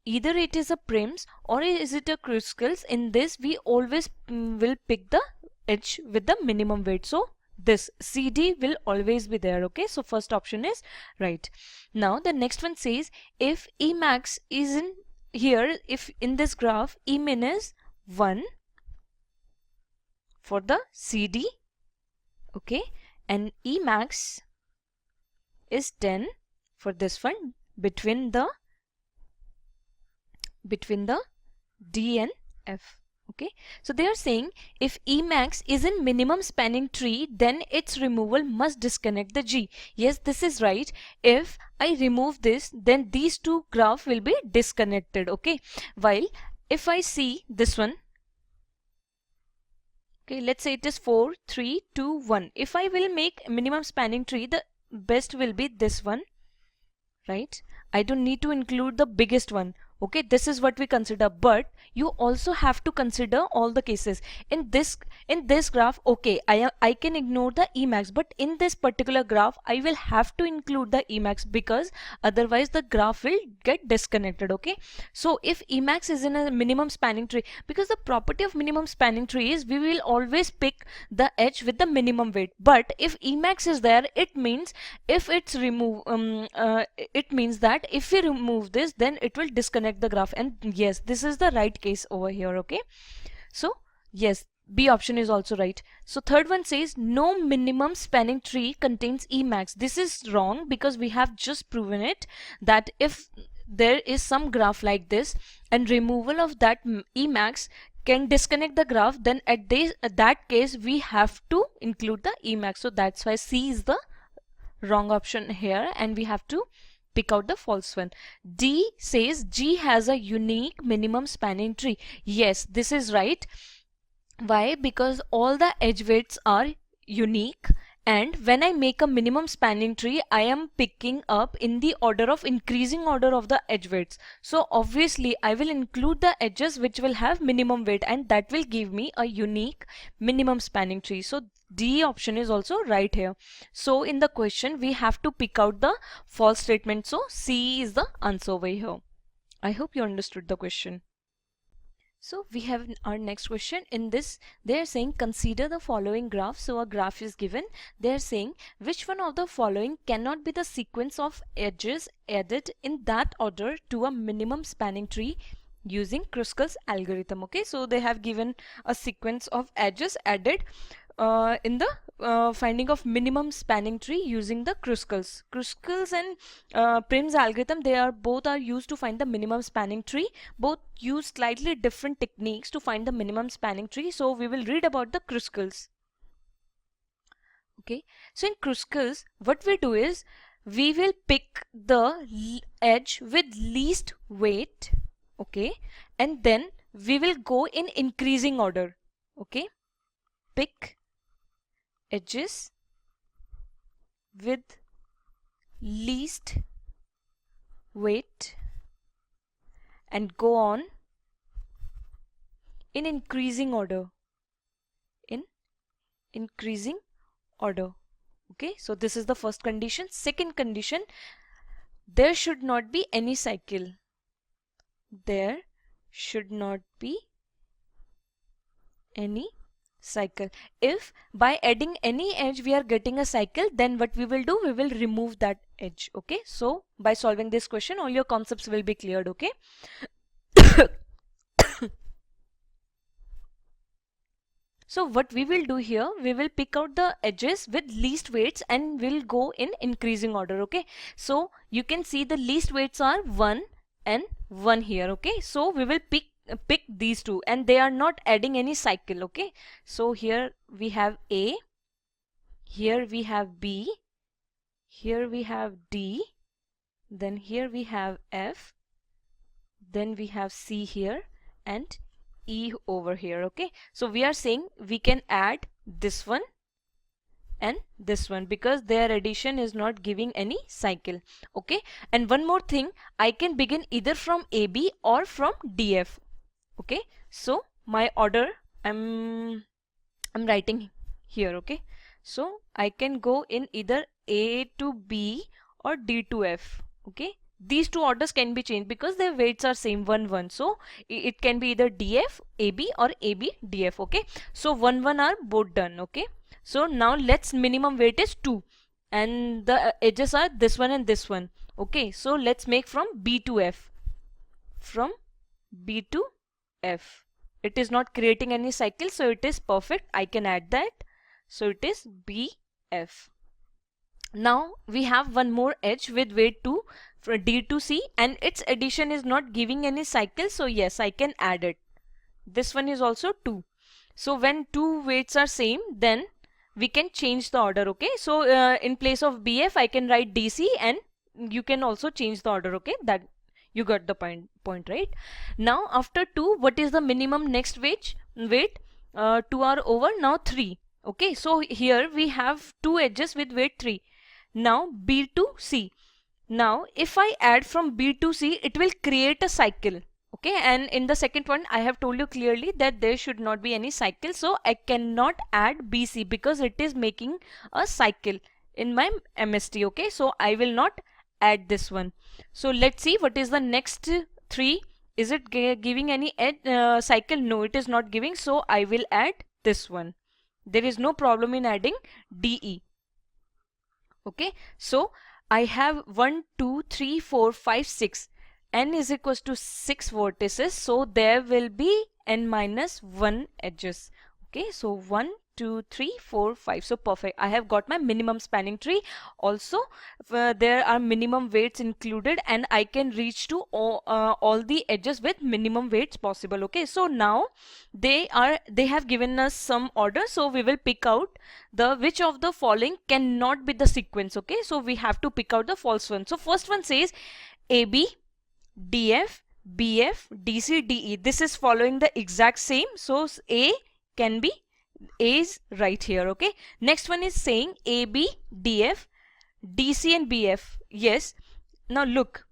either it is a prims or is it a Kruskals. In this we always will pick the edge with the minimum weight. So this CD will always be there. Okay, so first option is right. Now the next one says, if Emax is in here, if in this graph Emin is 1 for the CD, okay, and Emax is 10 for this one between the D and F. Okay, so they are saying if Emax is in minimum spanning tree, then its removal must disconnect the G. Yes, this is right. If I remove this, then these two graphs will be disconnected. Okay, while if I see this one, okay, let's say it is 4 3 2 1. If I will make minimum spanning tree, the best will be this one, right? I don't need to include the biggest one. Okay, this is what we consider, but you also have to consider all the cases. In this graph, okay, I can ignore the Emax, but in this particular graph I will have to include the Emax, because otherwise the graph will get disconnected. Okay, so if Emax is in a minimum spanning tree, because the property of minimum spanning tree is we will always pick the edge with the minimum weight, but if Emax is there, it means if it's remove it means that if we remove this, then it will disconnect the graph. And yes, this is the right case over here. Okay, so yes, B option is also right. So third one says no minimum spanning tree contains Emax. This is wrong, because we have just proven it that if there is some graph like this and removal of that Emax can disconnect the graph, then at that case we have to include the Emax. So that's why C is the wrong option here and we have to pick out the false one. D says G has a unique minimum spanning tree. Yes, this is right. Why? Because all the edge weights are unique, and when I make a minimum spanning tree, I am picking up in the order of increasing order of the edge weights. So obviously I will include the edges which will have minimum weight, and that will give me a unique minimum spanning tree. So D option is also right here. So in the question we have to pick out the false statement. So C is the answer over here. I hope you understood the question. So we have our next question. In this they are saying consider the following graph. So a graph is given. They are saying which one of the following cannot be the sequence of edges added in that order to a minimum spanning tree using Kruskal's algorithm. Okay, so they have given a sequence of edges added in the finding of minimum spanning tree using the Kruskal's and Prim's algorithm. They are both are used to find the minimum spanning tree. Both use slightly different techniques to find the minimum spanning tree. So we will read about the Kruskal's. Okay, so in Kruskal's what we do is we will pick the edge with least weight. Okay, and then we will go in increasing order. Okay, pick edges with least weight and go on in increasing order. Okay, so this is the first condition. Second condition, there should not be any cycle. There should not be any cycle. If by adding any edge we are getting a cycle, then what we will do, we will remove that edge. Okay, so by solving this question all your concepts will be cleared. Okay. So what we will do here, we will pick out the edges with least weights and we'll go in increasing order. Okay, so you can see the least weights are 1 and 1 here. Okay, so we will pick these two and they are not adding any cycle. Okay, so here we have A, here we have B, here we have D, then here we have F, then we have C here and E over here. Okay, so we are saying we can add this one and this one because their addition is not giving any cycle. Okay, and one more thing, I can begin either from AB or from DF. Okay, so my order I'm writing here. Okay, so I can go in either A to B or D to F. Okay, these two orders can be changed because their weights are same 1 1, so it can be either DF AB or AB DF. Okay, so 1 1 are both done. Okay, so now let's minimum weight is 2 and the edges are this one and this one. Okay, so let's make from B to F. From B to F. It is not creating any cycle, so it is perfect. I can add that. So it is BF. Now we have one more edge with weight 2 from D to C and its addition is not giving any cycle, so yes, I can add it. This one is also 2. So when two weights are same, then we can change the order. Okay, so in place of BF I can write DC and you can also change the order. Okay, that you got the point, right? Now after 2, what is the minimum next weight? 2 are over, now 3. Okay, so here we have two edges with weight 3. Now B to C. Now if I add from B to C, it will create a cycle. Okay, and in the second one I have told you clearly that there should not be any cycle, so I cannot add BC because it is making a cycle in my MST. Okay, so I will not add this one. So let's see what is the next 3. Is it giving any cycle? No, it is not giving, so I will add this one. There is no problem in adding DE. Okay, so I have 1 2 3 4 5 6. N is equals to 6 vertices, so there will be n minus 1 edges. Okay, so 1 2, 3, 4, 5. So perfect. I have got my minimum spanning tree. Also, there are minimum weights included, and I can reach to all the edges with minimum weights possible. Okay. So now they have given us some order. So we will pick out the which of the following cannot be the sequence. Okay. So we have to pick out the false one. So first one says AB, DF, BF, DC, DE. This is following the exact same. So A can be, A is right here. Okay. Next one is saying AB, DF, DC and BF. Yes. Now look.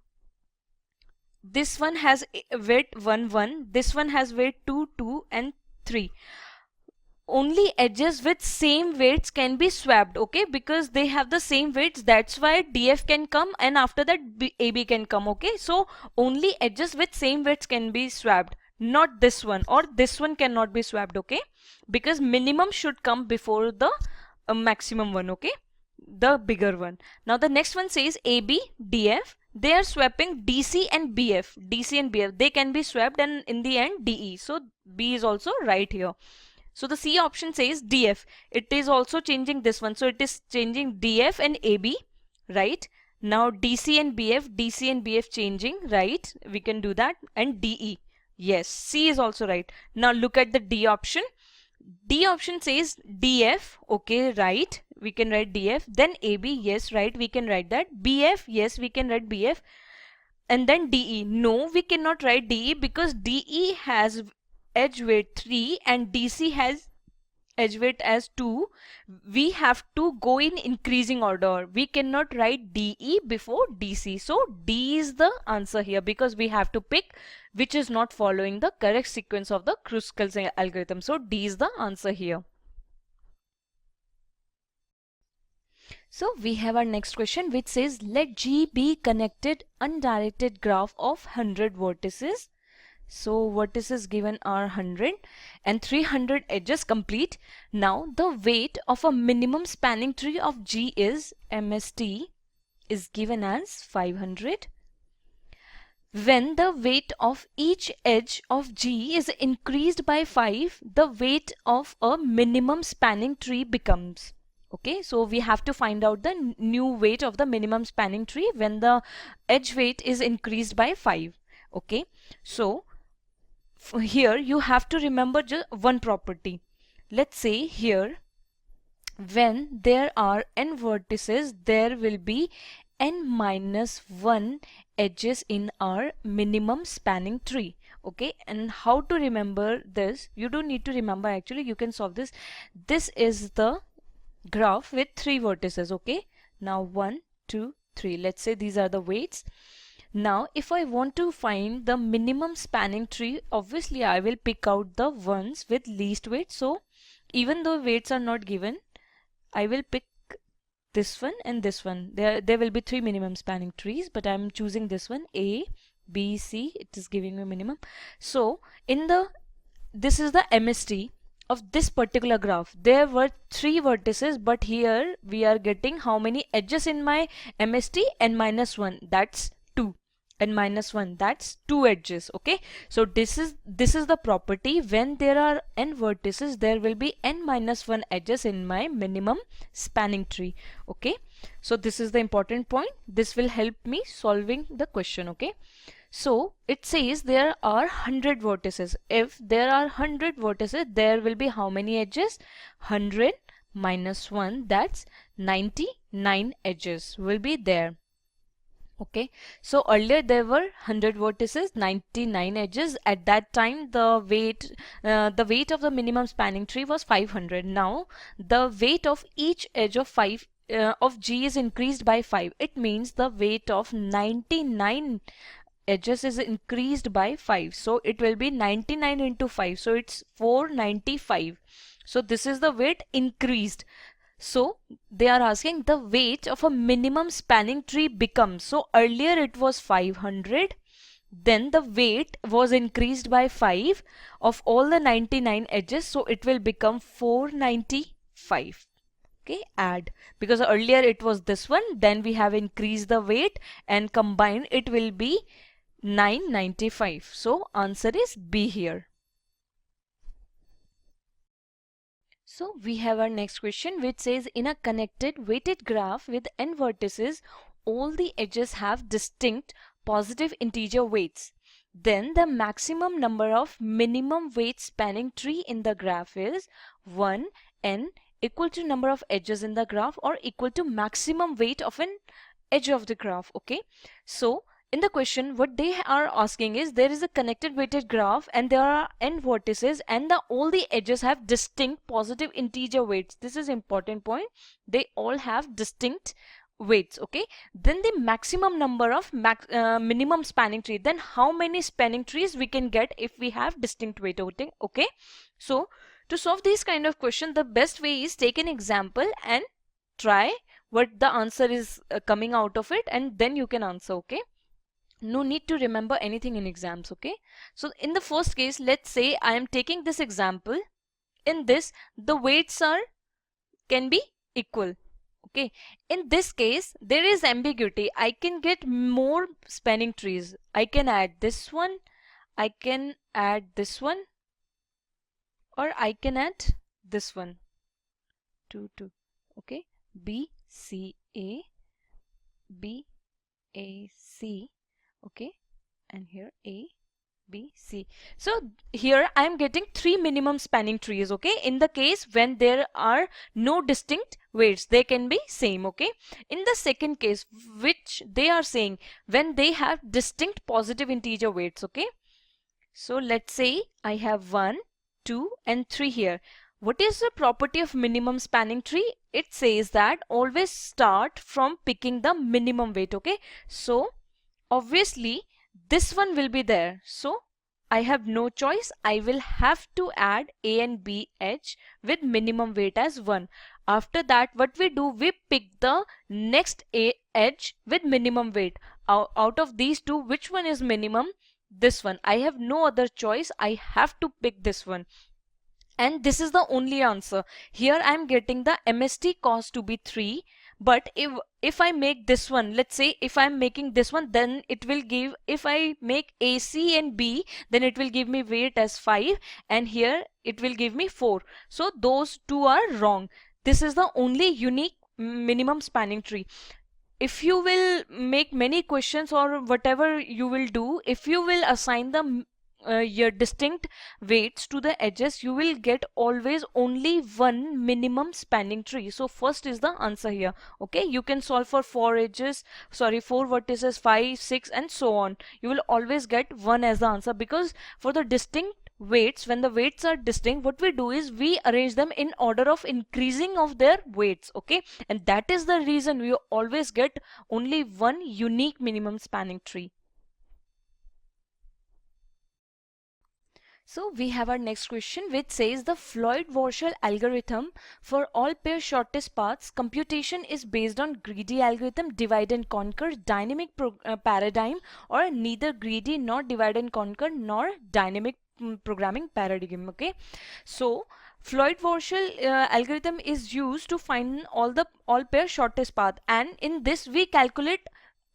This one has weight 1, 1. This one has weight 2, 2 and 3. Only edges with same weights can be swapped, okay, because they have the same weights. That's why DF can come, and after that AB can come. Okay, so only edges with same weights can be swapped, not this one, or this one cannot be swapped. Okay, because minimum should come before the maximum one. Okay, the bigger one. Now the next one says AB, DF. They are swapping DC and BF. DC and BF, they can be swapped, and in the end DE. So B is also right here. So the C option says DF. It is also changing this one. So it is changing DF and AB, right? Now DC and BF changing, right? We can do that. And DE. Yes, C is also right. Now look at the D option. D option says DF. Okay, right. We can write DF. Then AB. Yes, right. We can write that. BF. Yes, we can write BF. And then DE. No, we cannot write DE because DE has edge weight 3 and DC has edge weight as 2. We have to go in increasing order. We cannot write DE before DC. So D is the answer here because we have to pick which is not following the correct sequence of the Kruskal's algorithm. So D is the answer here. So we have our next question which says let G be connected undirected graph of 100 vertices. So vertices given are 100 and 300 edges complete. Now the weight of a minimum spanning tree of G is MST is given as 500. When the weight of each edge of G is increased by 5, the weight of a minimum spanning tree becomes. Okay, so we have to find out the new weight of the minimum spanning tree when the edge weight is increased by 5. Okay, so here you have to remember just one property. Let's say here when there are n vertices, there will be n minus 1 edges in our minimum spanning tree. Okay, and how to remember this? You don't need to remember, actually you can solve this. This is the graph with 3 vertices. Okay, now 1, 2, 3. Let's say these are the weights. Now if I want to find the minimum spanning tree, obviously I will pick out the ones with least weight. So even though weights are not given, I will pick this one and this one. There will be 3 minimum spanning trees, but I'm choosing this one, A, B, C. It is giving me minimum. So this is the MST of this particular graph. There were 3 vertices, but here we are getting how many edges in my MST? N minus 1, that's 2. N minus 1, that's 2 edges. Okay, so this is the property. When there are n vertices, there will be n minus 1 edges in my minimum spanning tree. Okay, so this is the important point. This will help me solving the question. Okay, so it says there are 100 vertices. If there are 100 vertices, there will be how many edges? 100 minus 1, that's 99 edges will be there. Okay, so earlier there were 100 vertices, 99 edges. At that time the weight of the minimum spanning tree was 500. Now the weight of each edge of G is increased by 5. It means the weight of 99 edges is increased by 5. So it will be 99 into 5. So it's 495. So this is the weight increased. So they are asking the weight of a minimum spanning tree becomes. So earlier it was 500. Then the weight was increased by 5 of all the 99 edges. So it will become 495. Okay, add, because earlier it was this one. Then we have increased the weight and combined it will be 995. So answer is B here. So we have our next question, which says in a connected weighted graph with n vertices, all the edges have distinct positive integer weights. Then the maximum number of minimum weight spanning tree in the graph is 1 n equal to number of edges in the graph or equal to maximum weight of an edge of the graph. Okay, so in the question what they are asking is there is a connected weighted graph and there are n vertices and all the edges have distinct positive integer weights. This is important point. They all have distinct weights. Okay, then the maximum number of minimum spanning tree, then how many spanning trees we can get if we have distinct weight. Okay, so to solve these kind of question, the best way is take an example and try what the answer is coming out of it, and then you can answer. Okay, no need to remember anything in exams. Okay, so in the first case, let's say I am taking this example. In this, the weights are can be equal. Okay, in this case there is ambiguity. I can get more spanning trees. I can add this one, I can add this one, or I can add this one. 2 okay, B C A, B A C, okay, and here A B C. So here I am getting 3 minimum spanning trees. Okay, in the case when there are no distinct weights, they can be same. Okay, in the second case, which they are saying when they have distinct positive integer weights. Okay, so let's say I have 1 2 and 3 here. What is the property of minimum spanning tree? It says that always start from picking the minimum weight. Okay, so obviously this one will be there, so I have no choice. I will have to add A and B edge with minimum weight as 1. After that, what we do, we pick the next A edge with minimum weight. Out of these two, which one is minimum? This one. I have no other choice. I have to pick this one. And this is the only answer. Here I am getting the MST cost to be 3. But if I make this one, let's say if I'm making this one, then it will give, if I make AC and B, then it will give me weight as 5, and here it will give me 4. So those two are wrong. This is the only unique minimum spanning tree. If you will make many questions or whatever you will do, if you will assign the your distinct weights to the edges, you will get always only one minimum spanning tree. So first is the answer here. Okay, you can solve for 4 edges, sorry, 4 vertices, 5 6 and so on. You will always get 1 as the answer, because for the distinct weights, when the weights are distinct, what we do is we arrange them in order of increasing of their weights. Okay, and that is the reason we always get only one unique minimum spanning tree. So we have our next question, which says the Floyd-Warshall algorithm for all pair shortest paths computation is based on greedy algorithm, divide and conquer, dynamic paradigm, or neither greedy nor divide and conquer nor dynamic programming paradigm. Okay, so Floyd-Warshall algorithm is used to find all pair shortest path, and in this we calculate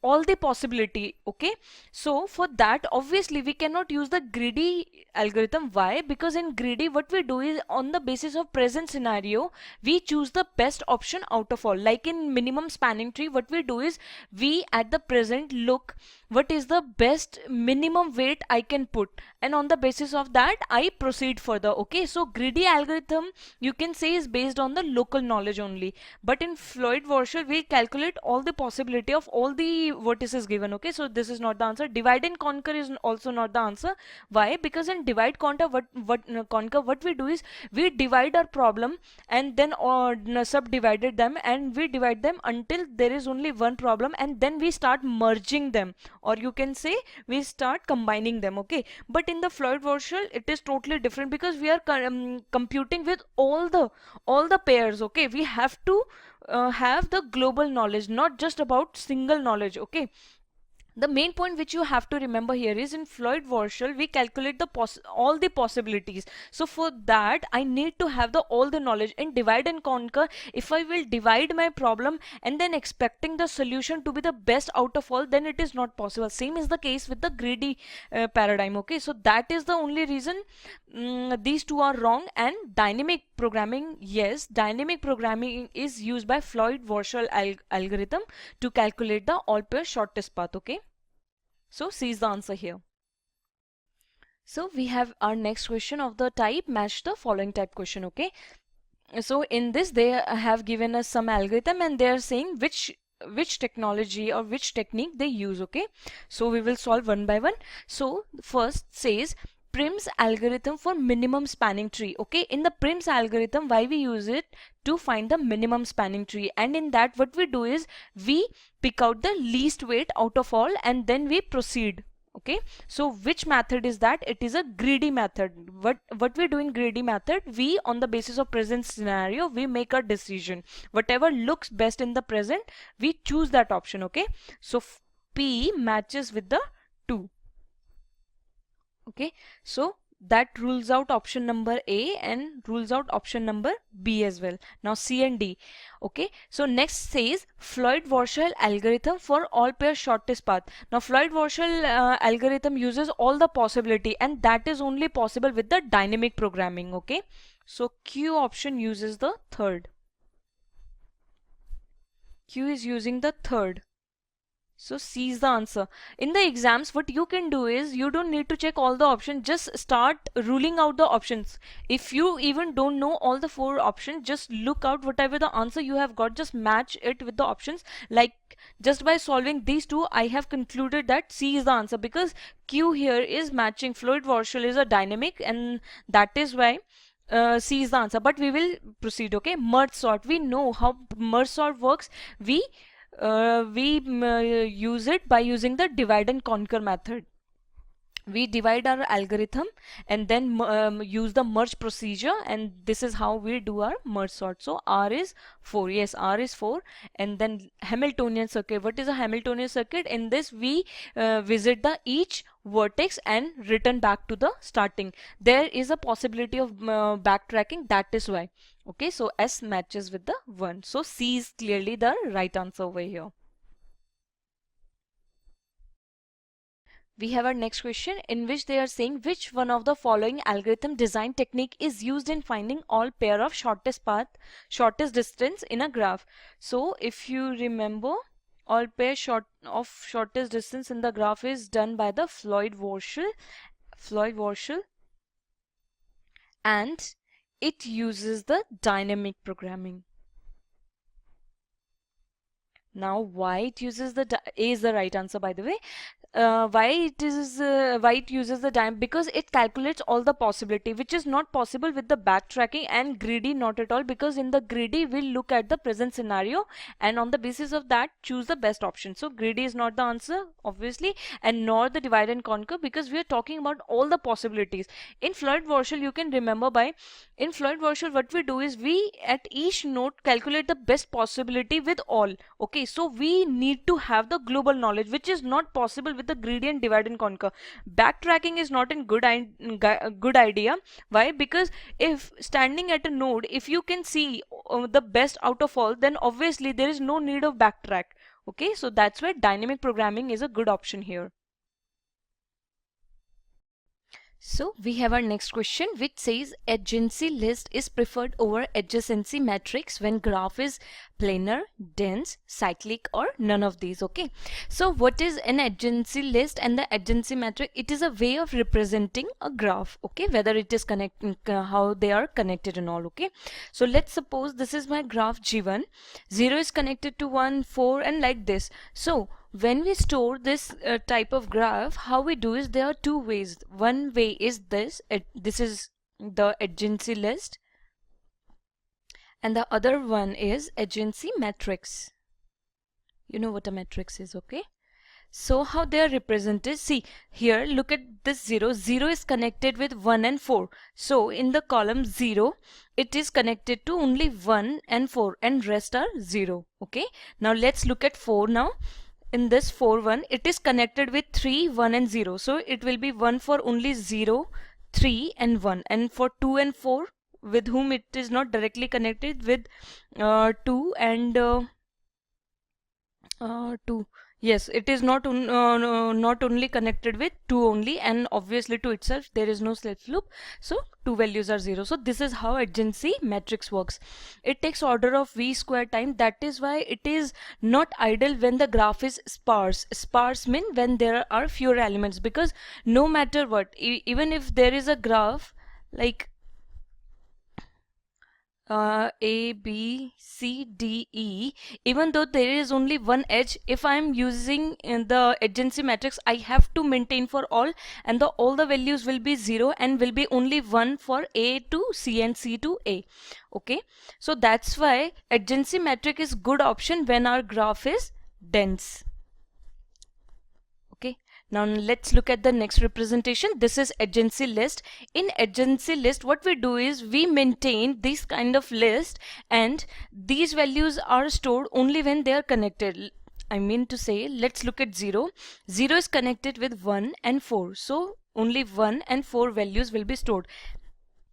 all the possibility. Okay, so for that obviously we cannot use the greedy algorithm. Why? Because in greedy what we do is on the basis of present scenario we choose the best option out of all. Like in minimum spanning tree, what we do is we at the present look what is the best minimum weight I can put, and on the basis of that I proceed further. Okay, so greedy algorithm you can say is based on the local knowledge only, but in Floyd-Warshall we calculate all the possibility of all the vertices given. Okay, so this is not the answer. Divide and conquer is also not the answer. Why? Because in divide conquer what we do is we divide our problem and then subdivided them, and we divide them until there is only one problem, and then we start merging them, or you can say we start combining them. Okay, but in the Floyd-Warshall it is totally different, because we are computing with all the pairs. Okay, we have to have the global knowledge, not just about single knowledge. Okay, The main point which you have to remember here is in Floyd-Warshall we calculate the all the possibilities. So for that I need to have the all the knowledge. In divide and conquer, if I will divide my problem and then expecting the solution to be the best out of all, then it is not possible. Same is the case with the greedy paradigm. Okay, so that is the only reason these two are wrong. And dynamic programming, yes, dynamic programming is used by Floyd-Warshall algorithm to calculate the all pair shortest path. Okay, so C is the answer here. So we have our next question of the type match the following type question. Okay, so in this they have given us some algorithm and they are saying which technology or which technique they use. Okay, so we will solve one by one. So first says Prim's algorithm for minimum spanning tree. Okay, in the Prim's algorithm, why we use it? To find the minimum spanning tree, and in that what we do is we pick out the least weight out of all and then we proceed. Okay, so which method is that? It is a greedy method. What we do in greedy method, we on the basis of present scenario we make a decision. Whatever looks best in the present, we choose that option. Okay, so P matches with the 2. Okay, so that rules out option number A and rules out option number B as well. Now C and D. Okay, so next says Floyd-Warshall algorithm for all pair shortest path. Now Floyd-Warshall algorithm uses all the possibility, and that is only possible with the dynamic programming. Okay, so Q option uses the third. Q is using the third. So C is the answer. In the exams, what you can do is you don't need to check all the options, just start ruling out the options. If you even don't know all the 4 options, just look out whatever the answer you have got, just match it with the options. Like just by solving these two, I have concluded that C is the answer, because Q here is matching Floyd-Warshall is a dynamic, and that is why C is the answer. But we will proceed. Okay, merge sort. We know how merge sort works. We use it by using the divide and conquer method. We divide our algorithm and then use the merge procedure, and this is how we do our merge sort. So R is 4. Yes, R is 4. And then Hamiltonian circuit. What is a Hamiltonian circuit? In this we visit the each vertex and return back to the starting. There is a possibility of backtracking, that is why. Okay, so S matches with the 1. So C is clearly the right answer over here. We have our next question, in which they are saying which one of the following algorithm design technique is used in finding all pair of shortest path, shortest distance in a graph. So if you remember, all pair shortest distance in the graph is done by the Floyd-Warshall, and it uses the dynamic programming. Now why it uses the A is the right answer, by the way. Why it uses the time? Because it calculates all the possibility, which is not possible with the backtracking, and greedy not at all, because in the greedy we'll look at the present scenario and on the basis of that choose the best option. So greedy is not the answer obviously, and nor the divide and conquer, because we are talking about all the possibilities. In Floyd-Warshall, you can remember, in Floyd-Warshall what we do is we at each node calculate the best possibility with all. Okay, so we need to have the global knowledge, which is not possible with the gradient divide and conquer. Backtracking is not a good idea. Why? Because if standing at a node, if you can see the best out of all, then obviously there is no need of backtrack. Okay, so that's why dynamic programming is a good option here. So we have our next question, which says adjacency list is preferred over adjacency matrix when graph is planar, dense, cyclic, or none of these. Okay, so what is an adjacency list and the adjacency matrix? It is a way of representing a graph. Okay, whether it is connecting, how they are connected and all. Okay, so let's suppose this is my graph G1, 0 is connected to 1, 4, and like this. So when we store this type of graph, how we do is there are 2 ways. One way is this is the adjacency list, and the other one is adjacency matrix. You know what a matrix is, okay? So how they are represented, see here, look at this 0. 0 is connected with 1 and 4. So in the column 0, it is connected to only 1 and 4, and rest are 0. Okay, now let's look at 4 now. in this 4 1, it is connected with 3 1 and 0, so it will be 1 for only 0, 3 and 1, and for 2 and 4 with whom it is not directly connected with 2 and 2. Yes, it is not only connected with 2 only, and obviously to itself there is no self loop, so two values are 0. So this is how adjacency matrix works. It takes order of v square time. That is why it is not ideal when the graph is sparse. Sparse mean when there are fewer elements, because no matter what, even if there is a graph like A, B, C, D, E, even though there is only one edge, if I am using the adjacency matrix, I have to maintain for all, and all the values will be 0 and will be only 1 for A to C and C to A. Okay, so that's why adjacency matrix is good option when our graph is dense. Okay, now let's look at the next representation. This is adjacency list. In adjacency list, what we do is we maintain this kind of list, and these values are stored only when they are connected. I mean to say, let's look at 0. 0 is connected with 1 and 4, so only 1 and 4 values will be stored,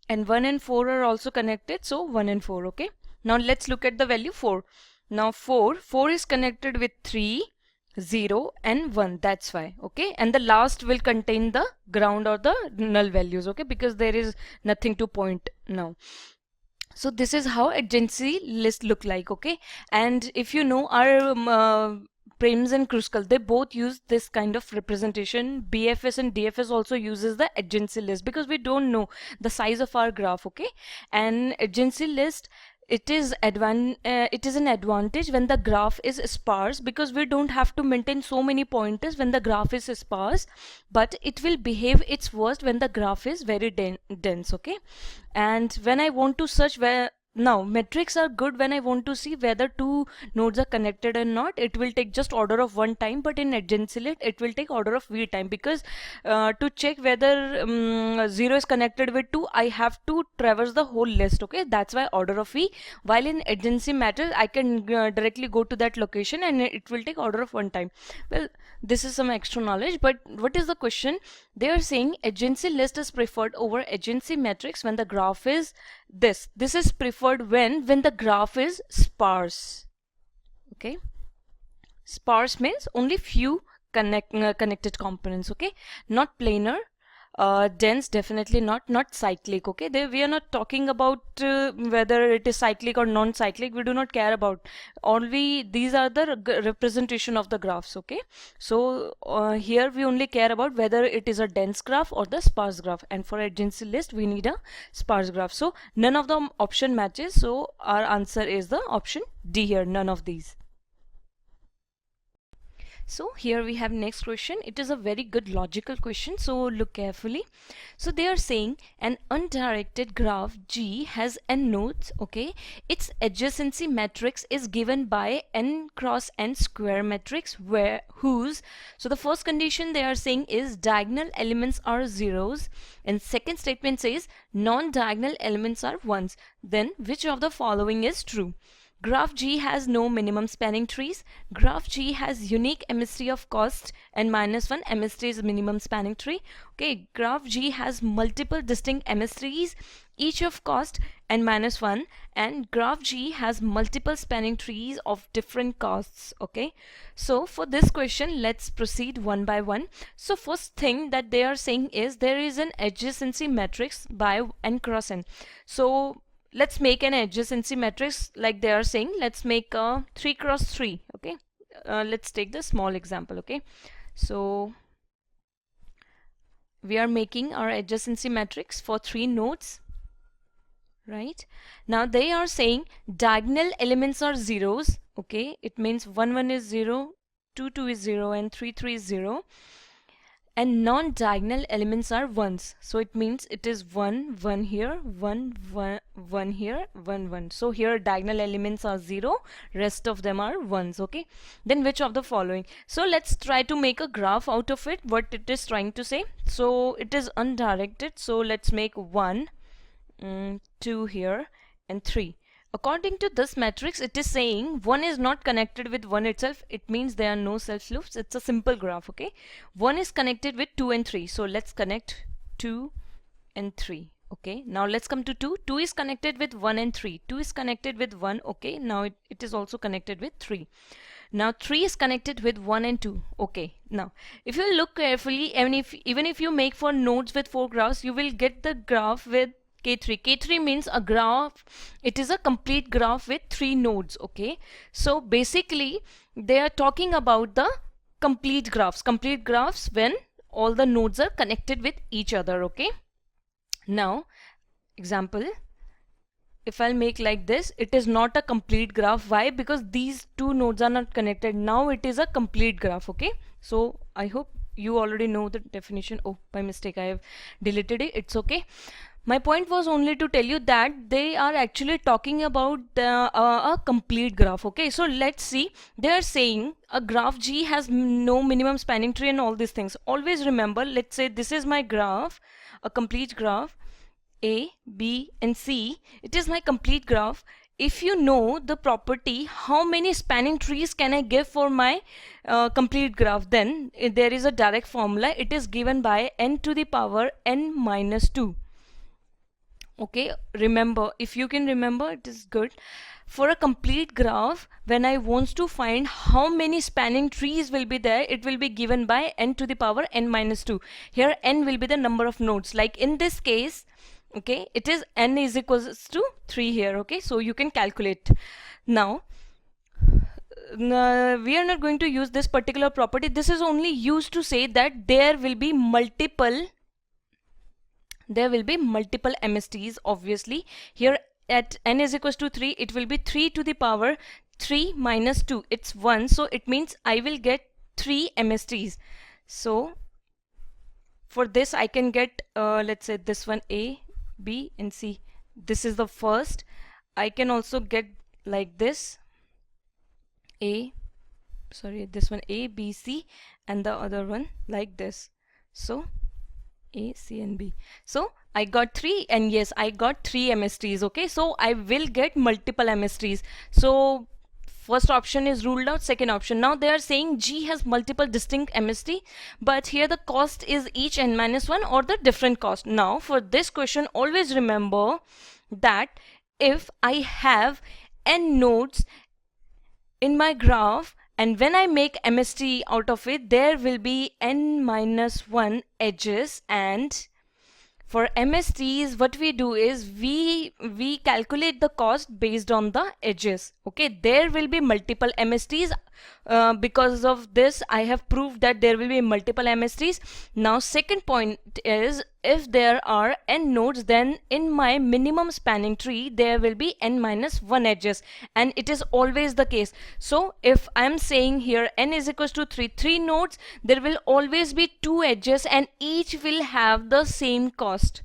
and 1 and 4 are also connected, so 1 and 4. Okay, now let's look at the value 4. Now 4 is connected with 3, 0 and 1, that's why. Okay, and the last will contain the ground or the null values. Okay, because there is nothing to point now. So this is how adjacency list look like. Okay, and if you know our Prims and Kruskal, they both use this kind of representation. BFS and DFS also uses the adjacency list, because we don't know the size of our graph. Okay, and adjacency list, it is an advantage when the graph is sparse, because we don't have to maintain so many pointers when the graph is sparse, but it will behave its worst when the graph is very dense. Okay, and when I want to search where, now metrics are good when I want to see whether two nodes are connected or not. It will take just order of 1 time, but in adjacency list it will take order of v time, because to check whether 0 is connected with 2, I have to traverse the whole list. Okay, that's why order of v, while in adjacency matrix I can directly go to that location and it will take order of 1 time. Well, this is some extra knowledge, but what is the question? They are saying adjacency list is preferred over adjacency matrix when the graph is this is preferred when the graph is sparse. Okay, sparse means only few connected components. Okay, not planar. Dense, definitely not cyclic. Okay, we are not talking about whether it is cyclic or non-cyclic. We do not care about. These are the representation of the graphs. Okay, so here we only care about whether it is a dense graph or the sparse graph, and for adjacency list we need a sparse graph. So none of the option matches, so our answer is the option D here, none of these. So here we have next question. It is a very good logical question, so look carefully. So they are saying an undirected graph G has n nodes. Okay, its adjacency matrix is given by n cross n square matrix whose, so the first condition they are saying is diagonal elements are zeros, and second statement says non-diagonal elements are ones. Then which of the following is true? Graph G has no minimum spanning trees. Graph G has unique MST of cost and -1 MST is minimum spanning tree. Okay, graph G has multiple distinct MSTs, each of cost and -1, and graph G has multiple spanning trees of different costs. Okay, so for this question, let's proceed one by one. So first thing that they are saying is there is an adjacency matrix by n cross n. So let's make an adjacency matrix like they are saying. Let's make a 3 cross 3. Okay, let's take the small example. Okay, so we are making our adjacency matrix for 3 nodes. Right, now they are saying diagonal elements are zeros. Okay, it means 1 1 is 0, 2 2 is 0, and 3 3 is 0. And non-diagonal elements are ones, so it means it is 1 1 here, 1 1 1 here, 1 1. So here diagonal elements are 0, rest of them are ones. Okay, then which of the following? So let's try to make a graph out of it, what it is trying to say. So it is undirected, so let's make 1 2 here and 3. According to this matrix, it is saying 1 is not connected with 1 itself. It means there are no self loops. It's a simple graph, okay? 1 is connected with 2 and 3. So let's connect 2 and 3. Okay, now let's come to 2. 2 is connected with 1 and 3. 2 is connected with 1. Okay, now it is also connected with 3. Now 3 is connected with 1 and 2. Okay, now if you look carefully, even if you make 4 nodes with 4 graphs, you will get the graph with K3. K3 means a graph. It is a complete graph with 3 nodes. Okay, so basically they are talking about the complete graphs. Complete graphs when all the nodes are connected with each other. Okay, now example, if I'll make like this, it is not a complete graph. Why? Because these two nodes are not connected. Now it is a complete graph. Okay, so I hope you already know the definition. Oh, by mistake I have deleted it. It's okay. My point was only to tell you that they are actually talking about a complete graph. Okay, so let's see. They are saying a graph G has no minimum spanning tree and all these things. Always remember, let's say this is my graph, a complete graph, A, B and C. It is my complete graph. If you know the property how many spanning trees can I give for my complete graph, then there is a direct formula. It is given by n to the power n minus 2. Okay, remember, if you can remember, it is good. For a complete graph, when I want to find how many spanning trees will be there, it will be given by n to the power n minus 2. Here n will be the number of nodes. Like in this case, okay, it is n is equals to 3 here. Okay, so you can calculate. Now we are not going to use this particular property. This is only used to say that there will be multiple MSTs. Obviously here at n is equals to 3, it will be 3 to the power 3 minus 2. It's 1, so it means I will get 3 MSTs. So for this I can get let's say this one, A, B and C. This is the first. I can also get like this, this one A, B, C, and the other one like this. So A, C and B. So I got 3, and yes, I got 3 MSTs. Okay, so I will get multiple MSTs. So first option is ruled out. Second option. Now they are saying G has multiple distinct MST, but here the cost is each n minus 1 or the different cost. Now for this question, always remember that if I have n nodes in my graph, and when I make MST out of it, there will be n minus 1 edges, and for MSTs what we do is we calculate the cost based on the edges. Okay, there will be multiple MSTs. Because of this I have proved that there will be multiple MSTs. Now second point is, if there are n nodes, then in my minimum spanning tree there will be n minus 1 edges, and it is always the case. So if I am saying here n is equals to 3 nodes, there will always be 2 edges and each will have the same cost.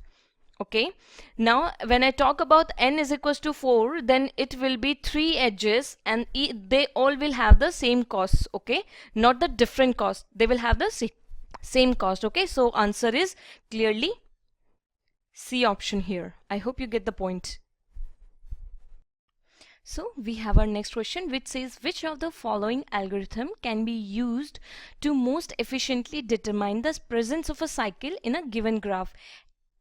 Okay, now when I talk about n is equals to 4, then it will be 3 edges and they all will have the same costs. Okay, not the different cost, they will have the same cost. Okay, so answer is clearly C option here. I hope you get the point. So we have our next question, which says, which of the following algorithm can be used to most efficiently determine the presence of a cycle in a given graph?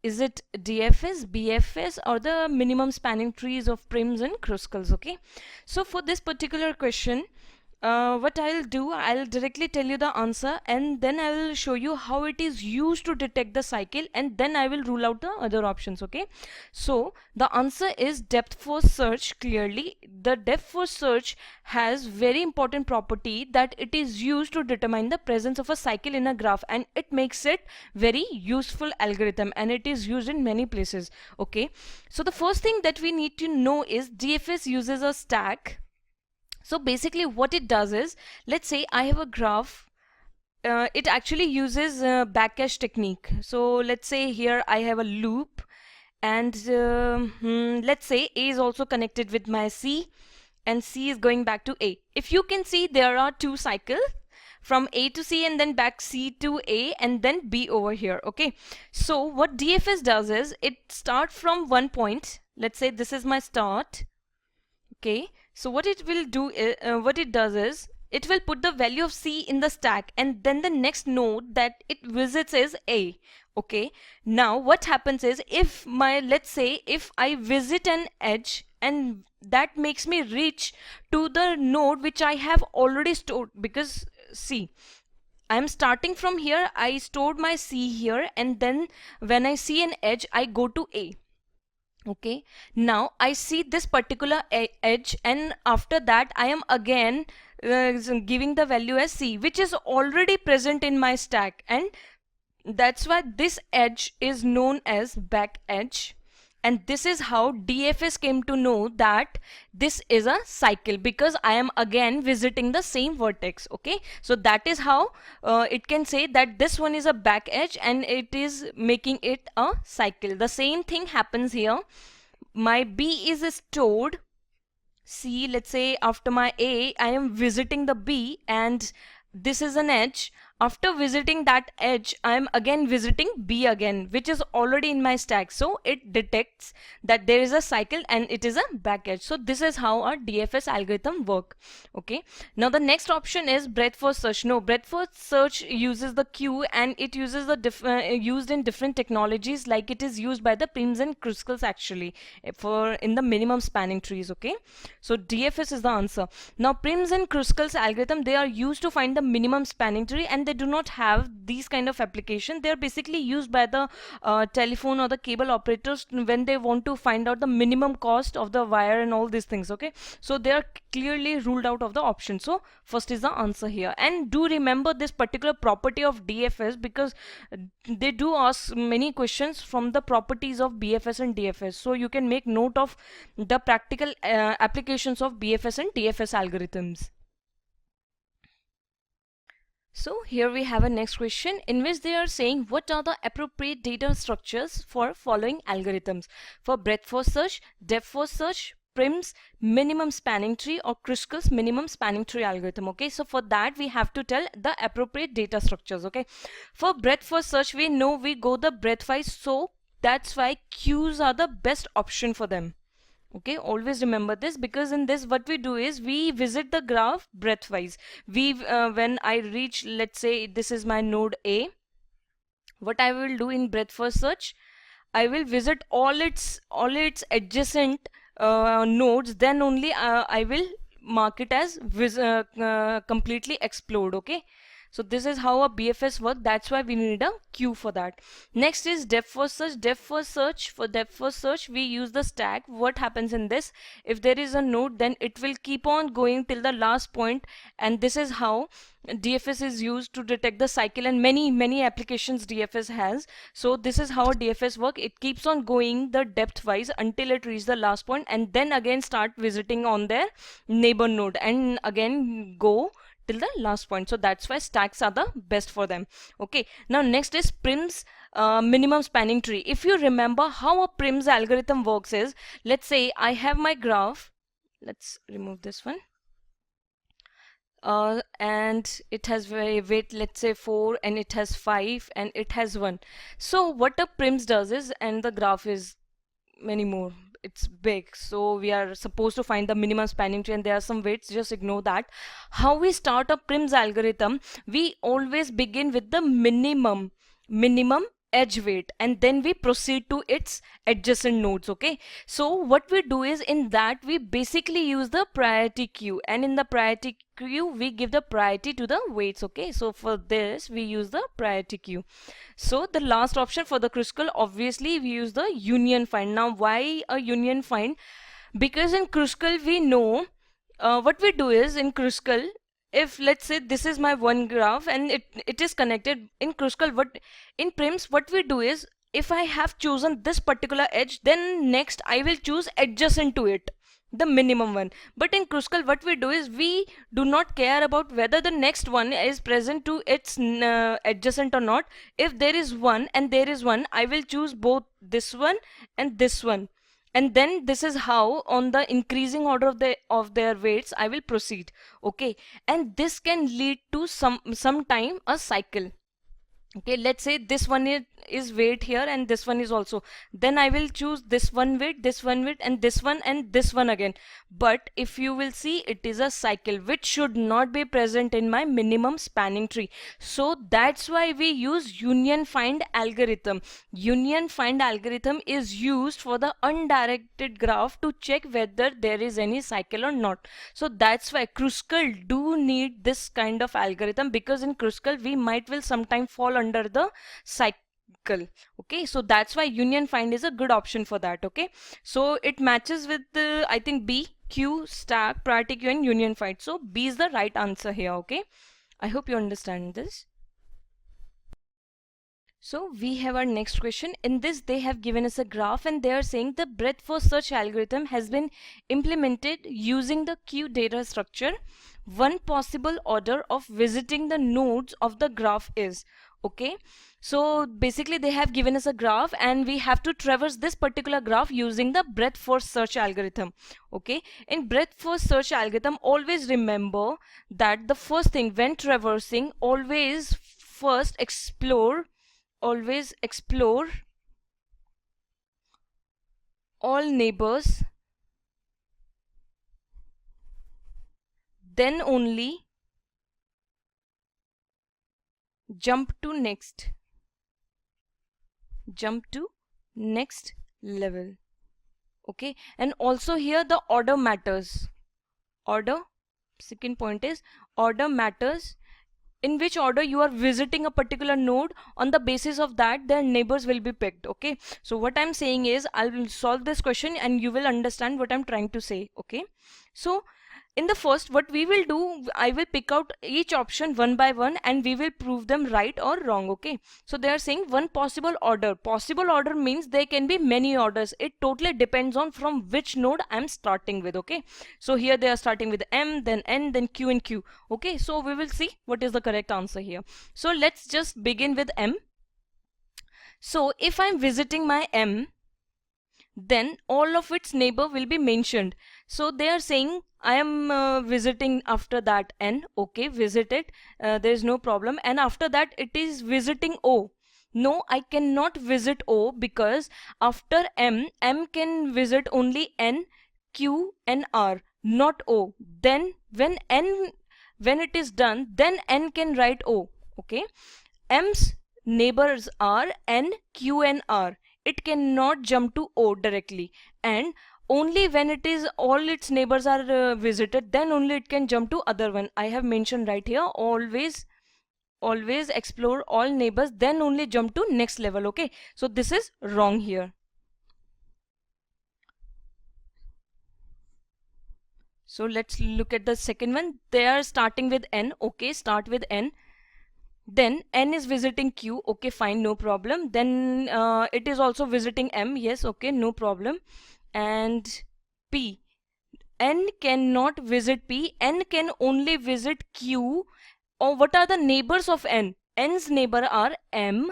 Is it DFS, BFS, or the minimum spanning trees of prims and cruscals? Okay, so for this particular question, what I'll do, I'll directly tell you the answer, and then I will show you how it is used to detect the cycle, and then I will rule out the other options. Okay, so the answer is depth first search. Clearly the depth first search has very important property that it is used to determine the presence of a cycle in a graph, and it makes it very useful algorithm, and it is used in many places. Okay, so the first thing that we need to know is DFS uses a stack. So basically what it does is, let's say I have a graph, it actually uses backcache technique. So let's say here I have a loop, and let's say A is also connected with my C, and C is going back to A. If you can see, there are 2 cycles from A to C and then back C to A and then B over here. Okay, so what DFS does is, it starts from one point. Let's say this is my start. Okay, so what it will do what it does is it will put the value of C in the stack, and then the next node that it visits is A. Okay, now what happens is, if my, let's say if I visit an edge and that makes me reach to the node which I have already stored, because see, I'm starting from here, I stored my C here, and then when I see an edge I go to A. Okay, now I see this particular edge, and after that I am again giving the value as C, which is already present in my stack, and that's why this edge is known as back edge. And this is how DFS came to know that this is a cycle, because I am again visiting the same vertex. Okay, so that is how it can say that this one is a back edge and it is making it a cycle. The same thing happens here. My B is stored. See, let's say after my A, I am visiting the B, and this is an edge. After visiting that edge, I am again visiting B again, which is already in my stack. So it detects that there is a cycle and it is a back edge. So this is how our DFS algorithm work. Okay. Now the next option is breadth first search. No, breadth first search uses the queue, and it uses the used in different technologies, like it is used by the prims and crystals actually for in the minimum spanning trees. Okay. So DFS is the answer. Now prims and crystals algorithm, they are used to find the minimum spanning tree, and they do not have these kind of application. They are basically used by the telephone or the cable operators when they want to find out the minimum cost of the wire and all these things. Okay, so they are clearly ruled out of the option. So first is the answer here. And do remember this particular property of DFS, because they do ask many questions from the properties of BFS and DFS, so you can make note of the practical applications of BFS and DFS algorithms. So here we have a next question in which they are saying what are the appropriate data structures for following algorithms: for breadth first search, depth first search, prims minimum spanning tree, or Kruskal's minimum spanning tree algorithm. Okay, so for that we have to tell the appropriate data structures. Okay, for breadth first search, we know we go the breadth wise, so that's why queues are the best option for them. Okay, always remember this, because in this what we do is we visit the graph breadth wise. We when I reach, let's say this is my node A, what I will do in breadth first search, I will visit all its adjacent nodes, then only I will mark it as completely explored. Okay, so this is how a BFS works. That's why we need a queue for that. Next is depth first search. Depth first search, for depth first search we use the stack. What happens in this, if there is a node, then it will keep on going till the last point, and this is how DFS is used to detect the cycle, and many applications DFS has. So this is how DFS work. It keeps on going the depth wise until it reaches the last point, and then again start visiting on their neighbor node and again go till the last point. So that's why stacks are the best for them. Okay, now next is prims minimum spanning tree. If you remember how a prims algorithm works is, let's say I have my graph, let's remove this one, and it has weight, let's say 4, and it has 5, and it has 1. So what a prims does is, and the graph is many more, it's big, so we are supposed to find the minimum spanning tree, and there are some weights, just ignore that. How we start a prims algorithm, we always begin with the minimum edge weight, and then we proceed to its adjacent nodes. Okay, so what we do is, in that we basically use the priority queue, and in the priority queue we give the priority to the weights. Okay, so for this we use the priority queue. So the last option for the Kruskal, obviously we use the union find. Now why a union find? Because in Kruskal we know what we do is, in Kruskal, if let's say this is my one graph and it is connected in Kruskal, what in prims what we do is, if I have chosen this particular edge, then next I will choose adjacent to it, the minimum one. But in Kruskal what we do is, we do not care about whether the next one is present to its adjacent or not. If there is one and there is one, I will choose both this one and this one, and then this is how on the increasing order of their weights I will proceed. Okay, and this can lead to sometime a cycle. Okay, let's say this one is weight here and this one is also, then I will choose this one weight, this one weight, and this one again. But if you will see, it is a cycle which should not be present in my minimum spanning tree. So that's why we use union find algorithm. Union find algorithm is used for the undirected graph to check whether there is any cycle or not. So that's why Kruskal do need this kind of algorithm, because in Kruskal we might will sometime fall under the cycle. Okay, so that's why union find is a good option for that. Okay, so it matches with the, I think, B, Q, stack, priority queue, and union find. So B is the right answer here. Okay, I hope you understand this. So we have our next question. In this, they have given us a graph and they are saying the breadth first search algorithm has been implemented using the queue data structure. One possible order of visiting the nodes of the graph is, okay. So basically they have given us a graph and we have to traverse this particular graph using the breadth first search algorithm. Okay, in breadth first search algorithm, always remember that the first thing when traversing, always explore all neighbors, then only jump to next level. Okay, and also here the order matters. Second point is order matters. In which order you are visiting a particular node, on the basis of that their neighbors will be picked. Okay, so what I'm saying is, I'll solve this question and you will understand what I'm trying to say. Okay, so in the first, what we will do, I will pick out each option one by one and we will prove them right or wrong. Okay, so they are saying one possible order. Possible order means there can be many orders. It totally depends on from which node I'm starting with. Okay, so here they are starting with M, then N, then Q and Q. Okay, so we will see what is the correct answer here. So let's just begin with M. So if I'm visiting my M, then all of its neighbor will be mentioned. So they are saying I am visiting after that N. Okay, visit it, there is no problem. And after that it is visiting O. No, I cannot visit O, because after M can visit only N, Q and R, not O. Then when it is done, then N can write O. Okay, M's neighbors are N, Q and R. It cannot jump to O directly, and only when it is all its neighbors are visited, then only it can jump to other one. I have mentioned right here, always explore all neighbors, then only jump to next level. Okay, so this is wrong here. So let's look at the second one. They are starting with N. Okay, start with N. Then N is visiting Q. Okay, fine, no problem. Then it is also visiting M. Yes, okay, no problem. And P. N cannot visit P. N can only visit Q. Or what are the neighbors of N? N's neighbor are M,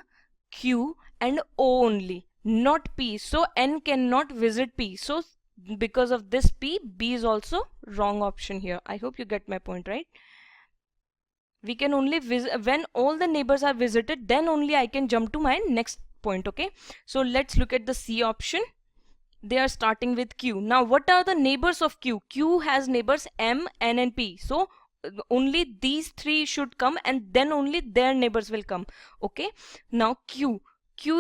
Q and O only, not P. So N cannot visit P. So because of this P, B is also wrong option here. I hope you get my point, right? We can only visit when all the neighbors are visited, then only I can jump to my next point. Okay, so let's look at the C option. They are starting with Q. Now what are the neighbors of Q? Q has neighbors M, N and P. So only these three should come and then only their neighbors will come. Okay, now Q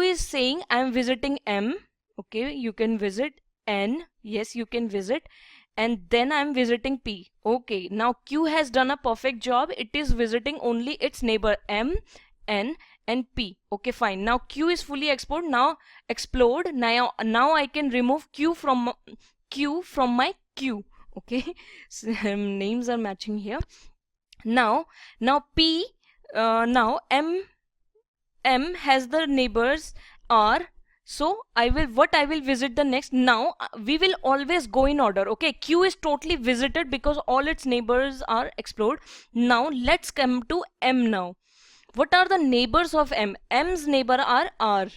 is saying I am visiting M. Okay, you can visit N. Yes, you can visit. And then I'm visiting P. Okay, now Q has done a perfect job. It is visiting only its neighbor M, N and P. Okay, fine. Now Q is fully explored. Now I can remove Q from my Q. Okay, so, names are matching here. Now P, now M has the neighbors R. So I will visit the next. Now we will always go in order. Okay, Q is totally visited because all its neighbors are explored. Now let's come to M now. What are the neighbors of M? M's neighbor are R.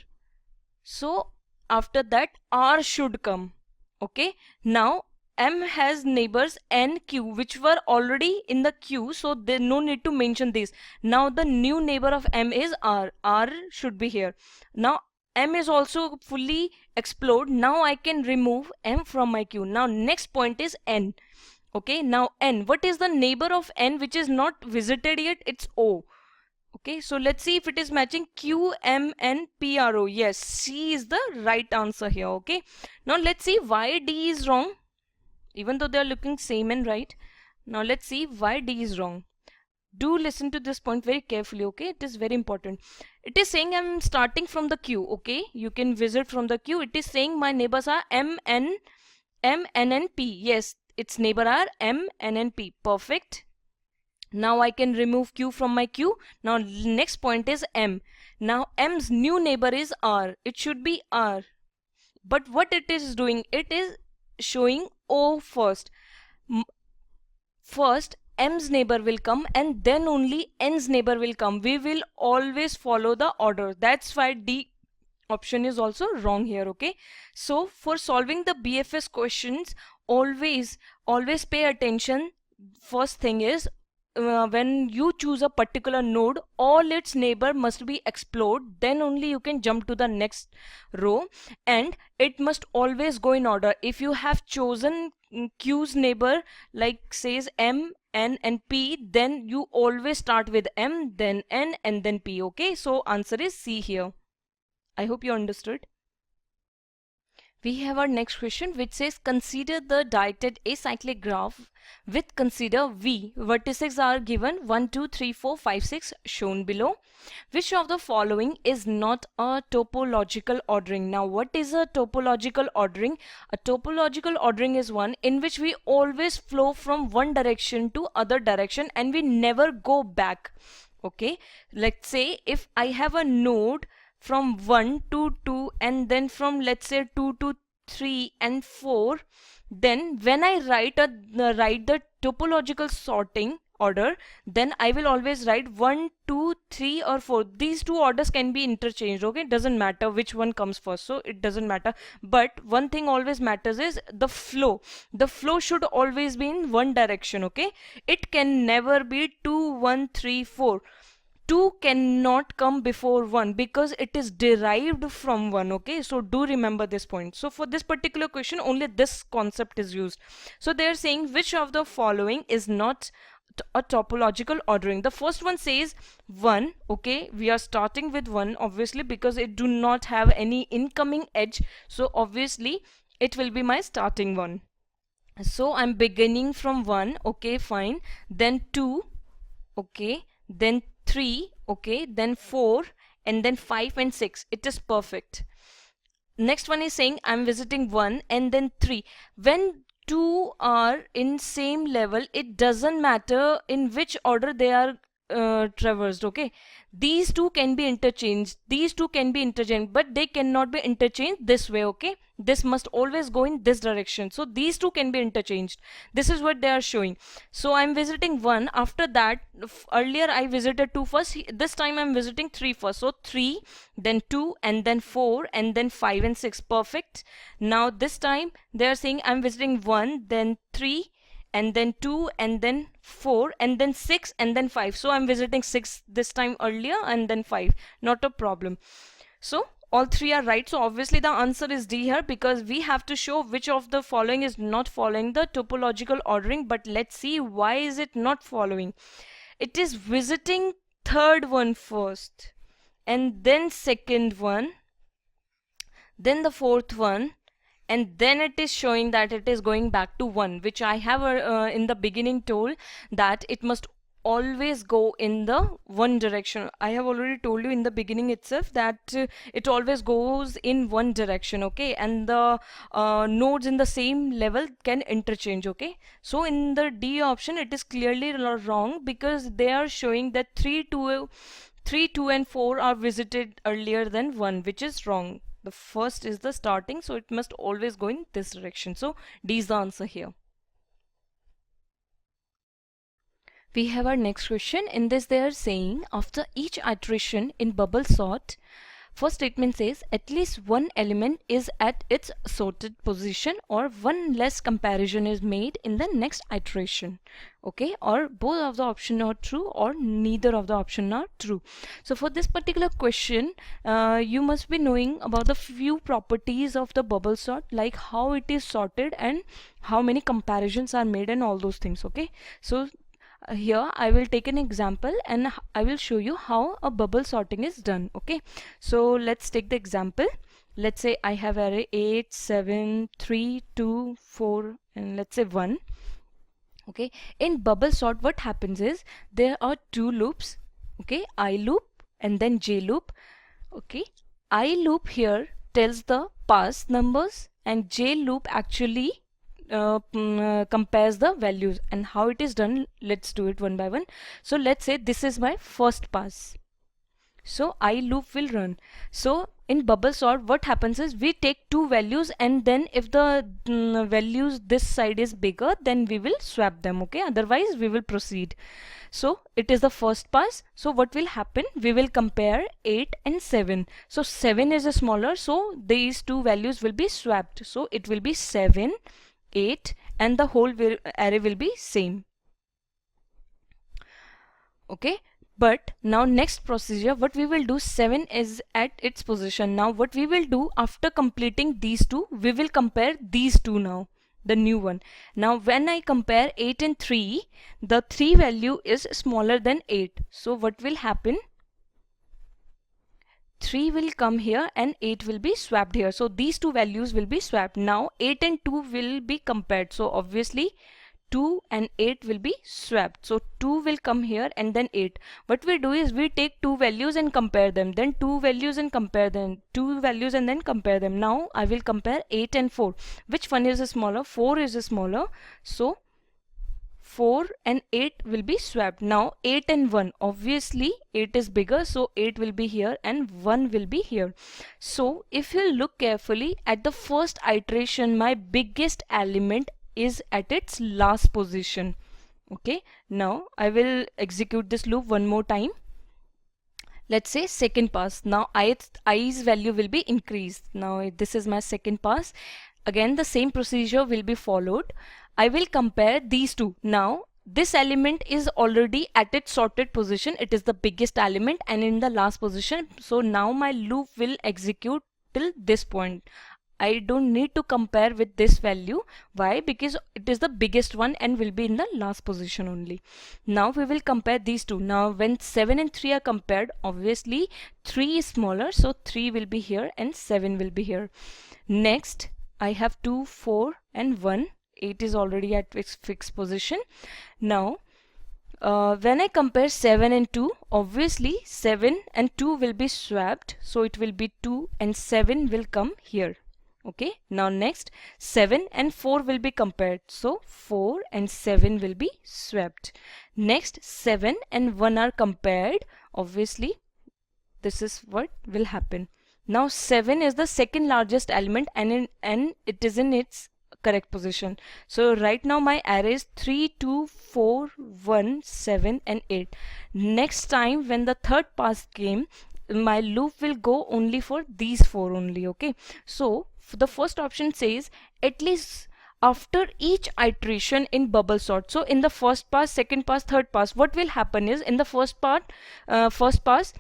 So after that R should come. Okay, now M has neighbors N, Q, which were already in the queue, so there no need to mention this. Now the new neighbor of M is R. R should be here. Now M is also fully explored. Now I can remove M from my queue. Now next point is N. Okay, now N. What is the neighbor of N which is not visited yet? It's O. Okay, so let's see if it is matching Q, M, N, P, R, O. Yes, C is the right answer here. Okay, now let's see why D is wrong, even though they are looking same and right. Now let's see why D is wrong. Do listen to this point very carefully. Okay, it is very important. It is saying I'm starting from the queue. Okay, you can visit from the queue. It is saying my neighbors are M, N, and P. Yes, its neighbor are M, N, and P. Perfect. Now I can remove Q from my queue. Now next point is M. Now M's new neighbor is R. It should be R. But what it is doing, it is showing O first. First M's neighbor will come and then only N's neighbor will come. We will always follow the order. That's why D option is also wrong here. Okay, so for solving the BFS questions, always pay attention. First thing is, when you choose a particular node, all its neighbor must be explored, then only you can jump to the next row, and it must always go in order. If you have chosen Q's neighbor like says M, N and P, then you always start with M, then N and then P. Okay, so answer is C here. I hope you understood. We have our next question, which says consider the directed acyclic graph with consider V. Vertices are given 1, 2, 3, 4, 5, 6 shown below. Which of the following is not a topological ordering? Now what is a topological ordering? A topological ordering is one in which we always flow from one direction to other direction and we never go back. Okay, let's say if I have a node from 1 to 2 and then from let's say 2 to 3 and 4, then when I write the topological sorting order, then I will always write 1, 2, 3 or 4. These two orders can be interchanged. Okay, it doesn't matter which one comes first, so it doesn't matter. But one thing always matters is the flow. The flow should always be in one direction. Okay, it can never be 2, 1, 3, 4. 2 cannot come before 1 because it is derived from 1. Okay, so do remember this point. So for this particular question, only this concept is used. So they are saying which of the following is not a topological ordering. The first one says 1. Okay, we are starting with 1 obviously because it do not have any incoming edge, so obviously it will be my starting one. So I'm beginning from 1. Okay, fine. Then 2. Okay, then 3, okay, then 4, and then 5 and 6. It is perfect. Next one is saying I'm visiting 1 and then 3. When two are in same level, it doesn't matter in which order they are traversed. Okay, these two can be interchanged, but they cannot be interchanged this way. Okay, this must always go in this direction, so these two can be interchanged. This is what they are showing. So I'm visiting 1. After that, earlier I visited 2 first, this time I'm visiting 3 first. So 3, then 2, and then 4, and then 5 and 6. Perfect. Now this time they are saying I'm visiting 1, then 3, and then 2, and then 4, and then 6, and then 5. So I'm visiting 6 this time earlier, and then 5. Not a problem. So all three are right. So obviously the answer is D here, because we have to show which of the following is not following the topological ordering. But let's see why is it not following. It is visiting third one first, and then second one, then the fourth one, and then it is showing that it is going back to 1, which I have in the beginning told that it must always go in the one direction. I have already told you in the beginning itself that it always goes in one direction. Okay, and the nodes in the same level can interchange. Okay, so in the D option it is clearly wrong, because they are showing that 3, 2 and 4 are visited earlier than 1, which is wrong. The first is the starting, so it must always go in this direction. So D is the answer here. We have our next question. In this they are saying after each iteration in bubble sort, First statement says at least one element is at its sorted position, or one less comparison is made in the next iteration. Okay, or both of the option are true, or neither of the option are true. So for this particular question, you must be knowing about the few properties of the bubble sort, like how it is sorted and how many comparisons are made and all those things. Okay, so here I will take an example and I will show you how a bubble sorting is done. Okay, so let's take the example. Let's say I have array 8, 7, 3, 2, 4, and let's say 1. Okay, in bubble sort what happens is there are two loops. Okay, I loop and then j loop. Okay, I loop here tells the past numbers, and j loop actually compares the values. And how it is done, let's do it one by one. So let's say this is my first pass, so I loop will run. So in bubble sort what happens is we take two values, and then if the values this side is bigger, then we will swap them. Okay, otherwise we will proceed. So it is the first pass, so what will happen, we will compare 8 and 7. So 7 is smaller, so these two values will be swapped. So it will be 7, 8, and the whole array will be same. Okay, but now next procedure, what we will do, 7 is at its position. Now what we will do after completing these two, we will compare these two now, the new one. Now when I compare 8 and 3, the 3 value is smaller than 8. So what will happen, 3 will come here and 8 will be swapped here. So these two values will be swapped. Now 8 and 2 will be compared. So obviously 2 and 8 will be swapped. So 2 will come here and then 8. What we do is we take two values and compare them, then two values and compare them, two values and then compare them. Now I will compare 8 and 4. Which one is smaller? 4 is smaller. So 4 and 8 will be swapped. Now 8 and 1, obviously 8 is bigger, so 8 will be here and 1 will be here. So if you look carefully at the first iteration, my biggest element is at its last position. Okay, now I will execute this loop one more time. Let's say second pass. Now i's value will be increased. Now this is my second pass. Again the same procedure will be followed. I will compare these two. Now this element is already at its sorted position, it is the biggest element and in the last position. So now my loop will execute till this point. I don't need to compare with this value. Why? Because it is the biggest one and will be in the last position only. Now we will compare these two. Now when 7 and 3 are compared, obviously 3 is smaller, so 3 will be here and 7 will be here. Next I have 2, 4 and 1. 8 is already at its fixed position. Now when I compare 7 and 2, obviously 7 and 2 will be swapped, so it will be 2 and 7 will come here. Okay, now next 7 and 4 will be compared, so 4 and 7 will be swapped. Next 7 and 1 are compared, obviously this is what will happen. Now 7 is the second largest element and it is in its correct position. So right now my array is 3, 2, 4, 1, 7 and 8. Next time when the third pass came, my loop will go only for these 4 only. Okay, so the first option says at least after each iteration in bubble sort. So in the first pass, second pass, third pass, what will happen is in the first pass,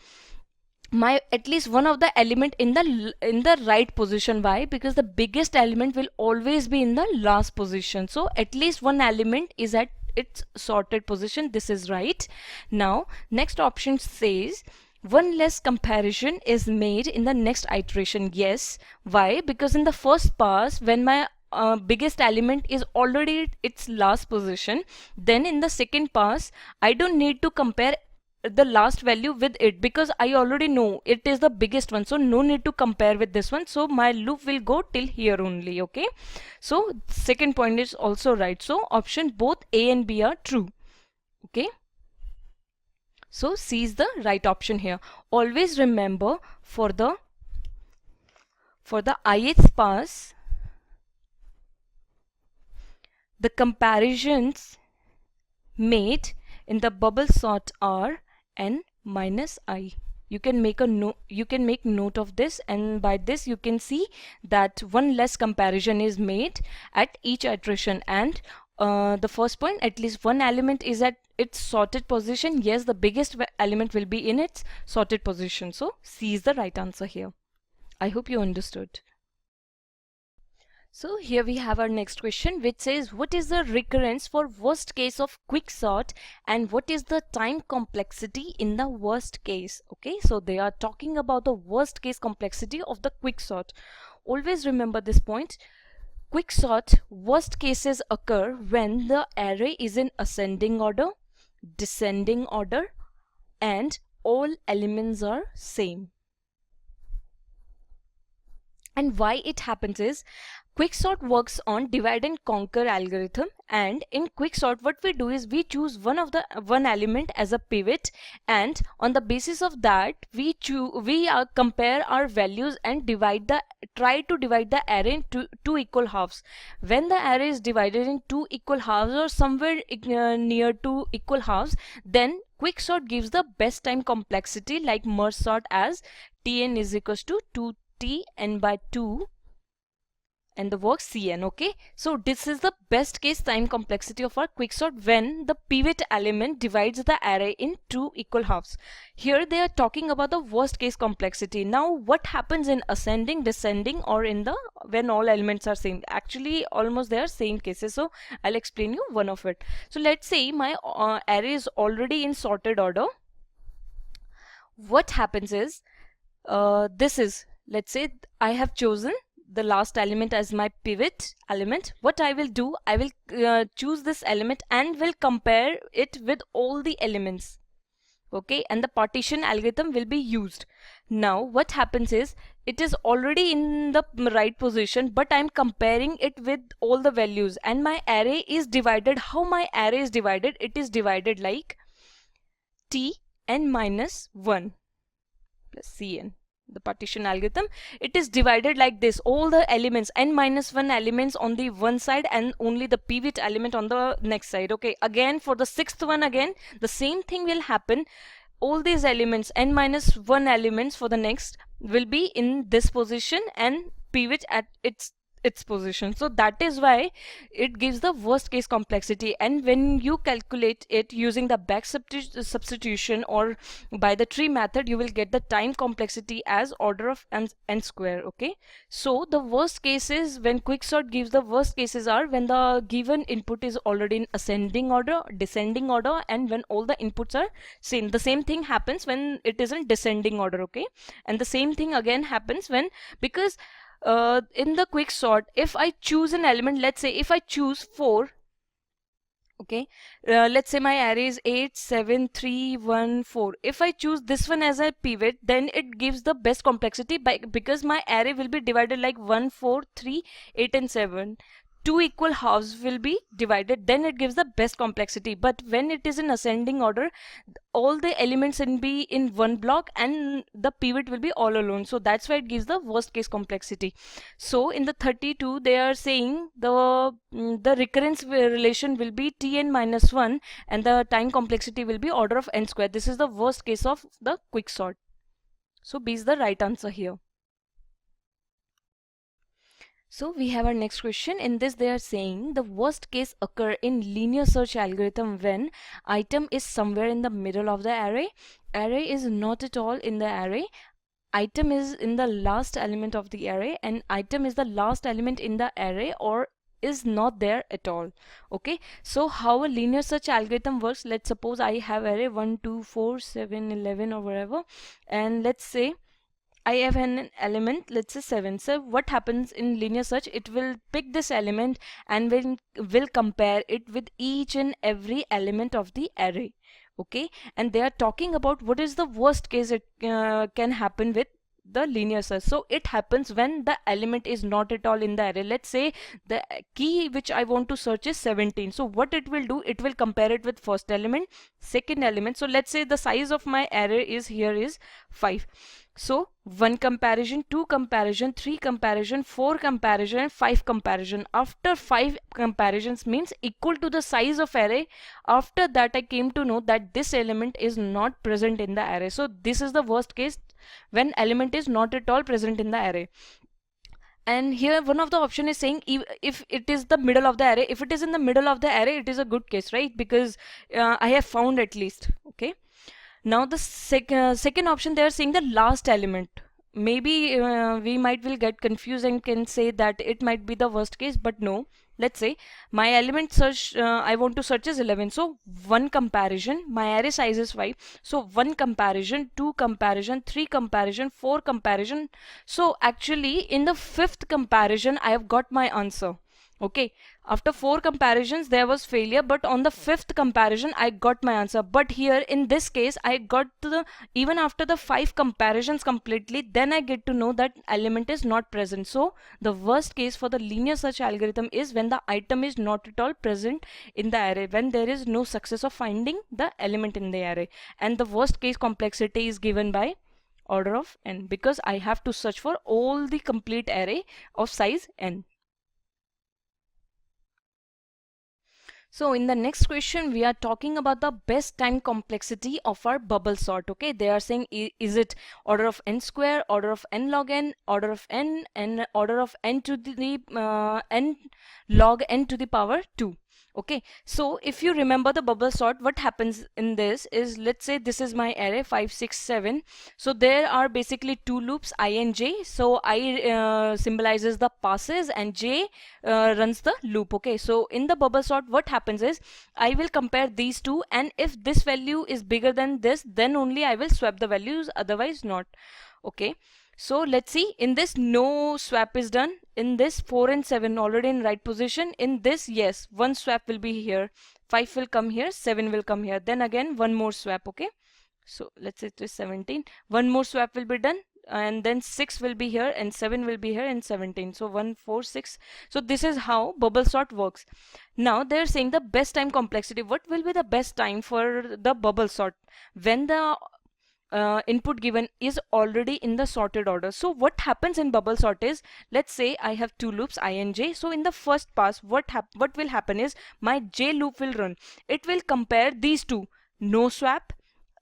my at least one of the element in the right position. Why? Because the biggest element will always be in the last position. So at least one element is at its sorted position. This is right. Now next option says one less comparison is made in the next iteration. Yes. Why? Because in the first pass, when my biggest element is already at its last position, then in the second pass I don't need to compare the last value with it, because I already know it is the biggest one, so no need to compare with this one. So my loop will go till here only. Okay, so second point is also right. So option both A and B are true. Okay, so C is the right option here. Always remember for the ith pass, the comparisons made in the bubble sort are n minus I. You can make a note of this, and by this you can see that one less comparison is made at each iteration. And the first point, at least one element is at its sorted position. Yes, the biggest element will be in its sorted position. So C is the right answer here. I hope you understood. So here we have our next question, which says what is the recurrence for worst case of quicksort and what is the time complexity in the worst case. Okay, so they are talking about the worst case complexity of the quicksort. Always remember this point. Quicksort worst cases occur when the array is in ascending order, descending order, and all elements are same. And why it happens is, quicksort works on divide and conquer algorithm, and in quicksort what we do is we choose one element as a pivot, and on the basis of that we compare our values and try to divide the array into two equal halves. When the array is divided in two equal halves or somewhere near to equal halves, then quicksort gives the best time complexity, like merge sort as Tn is equals to 2Tn by 2 and the work Cn. Okay, so this is the best case time complexity of our quicksort when the pivot element divides the array in two equal halves. Here they are talking about the worst case complexity. Now what happens in ascending, descending, or in the when all elements are same? Actually almost they are same cases, so I'll explain you one of it. So let's say my array is already in sorted order. What happens is, let's say I have chosen the last element as my pivot element. What I will do, I will choose this element and will compare it with all the elements. Okay, and the partition algorithm will be used. Now what happens is, it is already in the right position, but I'm comparing it with all the values, and my array is divided. How my array is divided? It is divided like Tn minus 1 plus Cn. The partition algorithm, it is divided like this: all the elements, n minus 1 elements on the one side and only the pivot element on the next side. Okay, again for the sixth one, again the same thing will happen. All these elements, n minus 1 elements for the next, will be in this position and pivot at its position. So that is why it gives the worst case complexity. And when you calculate it using the back substitution or by the tree method, you will get the time complexity as order of n square. Okay, so the worst cases when quicksort gives, the worst cases are when the given input is already in ascending order, descending order, and when all the inputs are same. The same thing happens when it is in descending order. Okay, and the same thing again happens when, because in the quicksort, if I choose an element, let's say if I choose 4, okay, let's say my array is 8 7 3 1 4. If I choose this one as a pivot, then it gives the best complexity because my array will be divided like 1 4 3 8 and 7. Two equal halves will be divided, then it gives the best complexity. But when it is in ascending order, all the elements will be in one block and the pivot will be all alone. So that's why it gives the worst case complexity. So in the 32 they are saying the recurrence relation will be Tn minus 1 and the time complexity will be order of n square. This is the worst case of the quicksort. So B is the right answer here. So we have our next question. In this they are saying the worst case occur in linear search algorithm when item is somewhere in the middle of the array. Array is not at all in the array. Item is in the last element of the array, and item is the last element in the array or is not there at all. Okay, so how a linear search algorithm works, let's suppose I have array 1 2 4 7 11 or whatever, and let's say I have an element, let's say 7. So what happens in linear search, it will pick this element and will compare it with each and every element of the array. Okay, and they are talking about what is the worst case it can happen with the linear search. So it happens when the element is not at all in the array. Let's say the key which I want to search is 17. So what it will do, it will compare it with first element, second element. So let's say the size of my array is here is 5. So 1 comparison, 2 comparison, 3 comparison, 4 comparison, 5 comparison. After 5 comparisons means equal to the size of array. After that I came to know that this element is not present in the array. So this is the worst case when element is not at all present in the array. And here one of the option is saying if it is the middle of the array, if it is in the middle of the array, it is a good case, right? Because I have found at least. Okay. Now the second option, they are saying the last element. Maybe we might will get confused and can say that it might be the worst case, but no. Let's say my element search, I want to search is 11. So 1 comparison, my array size is 5. So 1 comparison, 2 comparison, 3 comparison, 4 comparison. So actually in the 5th comparison, I have got my answer. Okay, after 4 comparisons there was failure, but on the 5th comparison I got my answer. But here in this case I got to the, even after the 5 comparisons completely, then I get to know that element is not present. So the worst case for the linear search algorithm is when the item is not at all present in the array, when there is no success of finding the element in the array. And the worst case complexity is given by order of n, because I have to search for all the complete array of size n. So in the next question, we are talking about the best time complexity of our bubble sort. Okay, they are saying is it order of n square, order of n log n, order of n, and order of n to the n log n to the power 2. Okay, so if you remember the bubble sort, what happens in this is, let's say this is my array 5, 6, 7. So there are basically 2 loops, I and j. So I symbolizes the passes and j runs the loop. Okay, so in the bubble sort, what happens is I will compare these two, and if this value is bigger than this, then only I will swap the values, otherwise not. Okay, so let's see, in this no swap is done. In this 4 and 7 already in right position. In this, yes, one swap will be here, 5 will come here, 7 will come here, then again one more swap. Okay, so let's say it is 17, one more swap will be done, and then 6 will be here and 7 will be here and 17. So 1, 4, 6. So this is how bubble sort works. Now they're saying the best time complexity. What will be the best time for the bubble sort? When the input given is already in the sorted order. So what happens in bubble sort is, let's say I have 2 loops, I and j. So in the first pass, what will happen is my j loop will run. It will compare these two, no swap.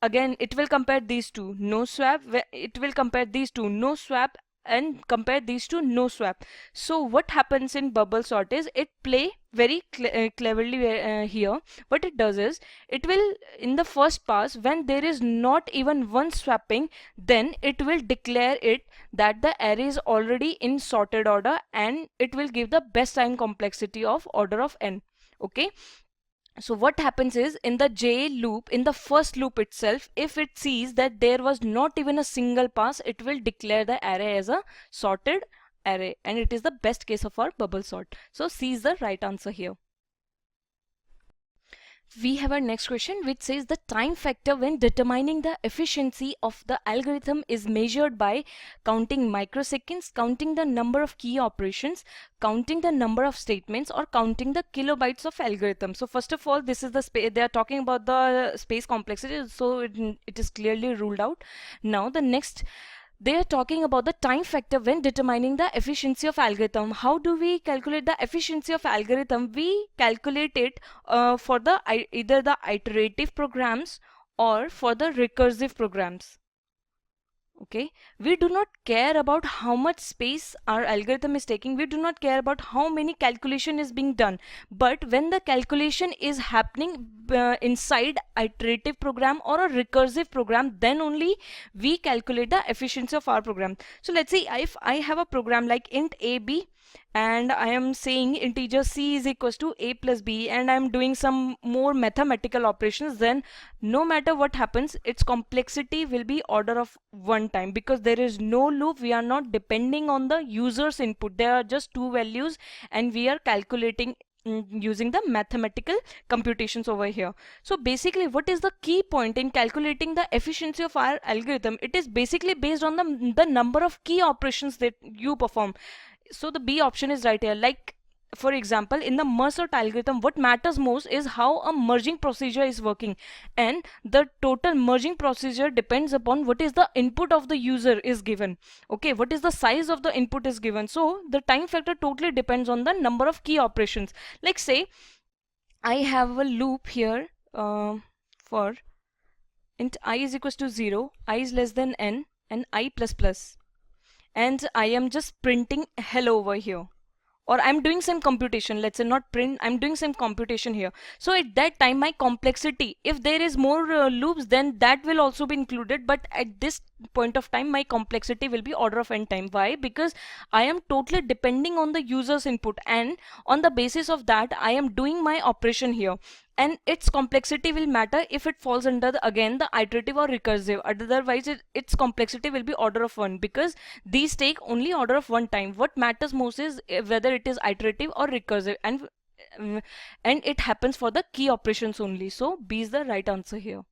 Again it will compare these two, no swap. It will compare these two, no swap, and compare these two, no swap. So what happens in bubble sort is, it play very cleverly here. What it does is, it will, in the first pass, when there is not even one swapping, then it will declare it that the array is already in sorted order, and it will give the best time complexity of order of n. Okay, so what happens is, in the j loop, in the first loop itself, if it sees that there was not even a single pass, it will declare the array as a sorted array, and it is the best case of our bubble sort. So C is the right answer here. We have our next question, which says the time factor when determining the efficiency of the algorithm is measured by counting microseconds, counting the number of key operations, counting the number of statements, or counting the kilobytes of algorithm. So first of all, this is the space, they are talking about the space complexity, so it is clearly ruled out. Now the next, they are talking about the time factor when determining the efficiency of algorithm. How do we calculate the efficiency of algorithm? We calculate it for the either the iterative programs or for the recursive programs. Okay, we do not care about how much space our algorithm is taking. We do not care about how many calculation is being done. But when the calculation is happening inside iterative program or a recursive program, then only we calculate the efficiency of our program. So let's say if I have a program like int ab, and I am saying integer c is equals to a plus b, and I am doing some more mathematical operations, then no matter what happens, its complexity will be order of 1 time, because there is no loop. We are not depending on the user's input. There are just 2 values, and we are calculating using the mathematical computations over here. So basically, what is the key point in calculating the efficiency of our algorithm? It is basically based on the number of key operations that you perform. So the B option is right here. Like for example, in the merge sort algorithm, what matters most is how a merging procedure is working, and the total merging procedure depends upon what is the input of the user is given. Okay, what is the size of the input is given. So the time factor totally depends on the number of key operations. Like say I have a loop here for int I is equals to 0, I is less than n, and I plus plus, and I am just printing hello over here, or I'm doing some computation. Let's say not print, I'm doing some computation here. So at that time my complexity, if there is more loops, then that will also be included, but at this point of time my complexity will be order of n time. Why? Because I am totally depending on the user's input, and on the basis of that I am doing my operation here, and its complexity will matter if it falls under the, again, the iterative or recursive. Otherwise its complexity will be order of 1, because these take only order of 1 time. What matters most is whether it is iterative or recursive, and it happens for the key operations only. So B is the right answer here.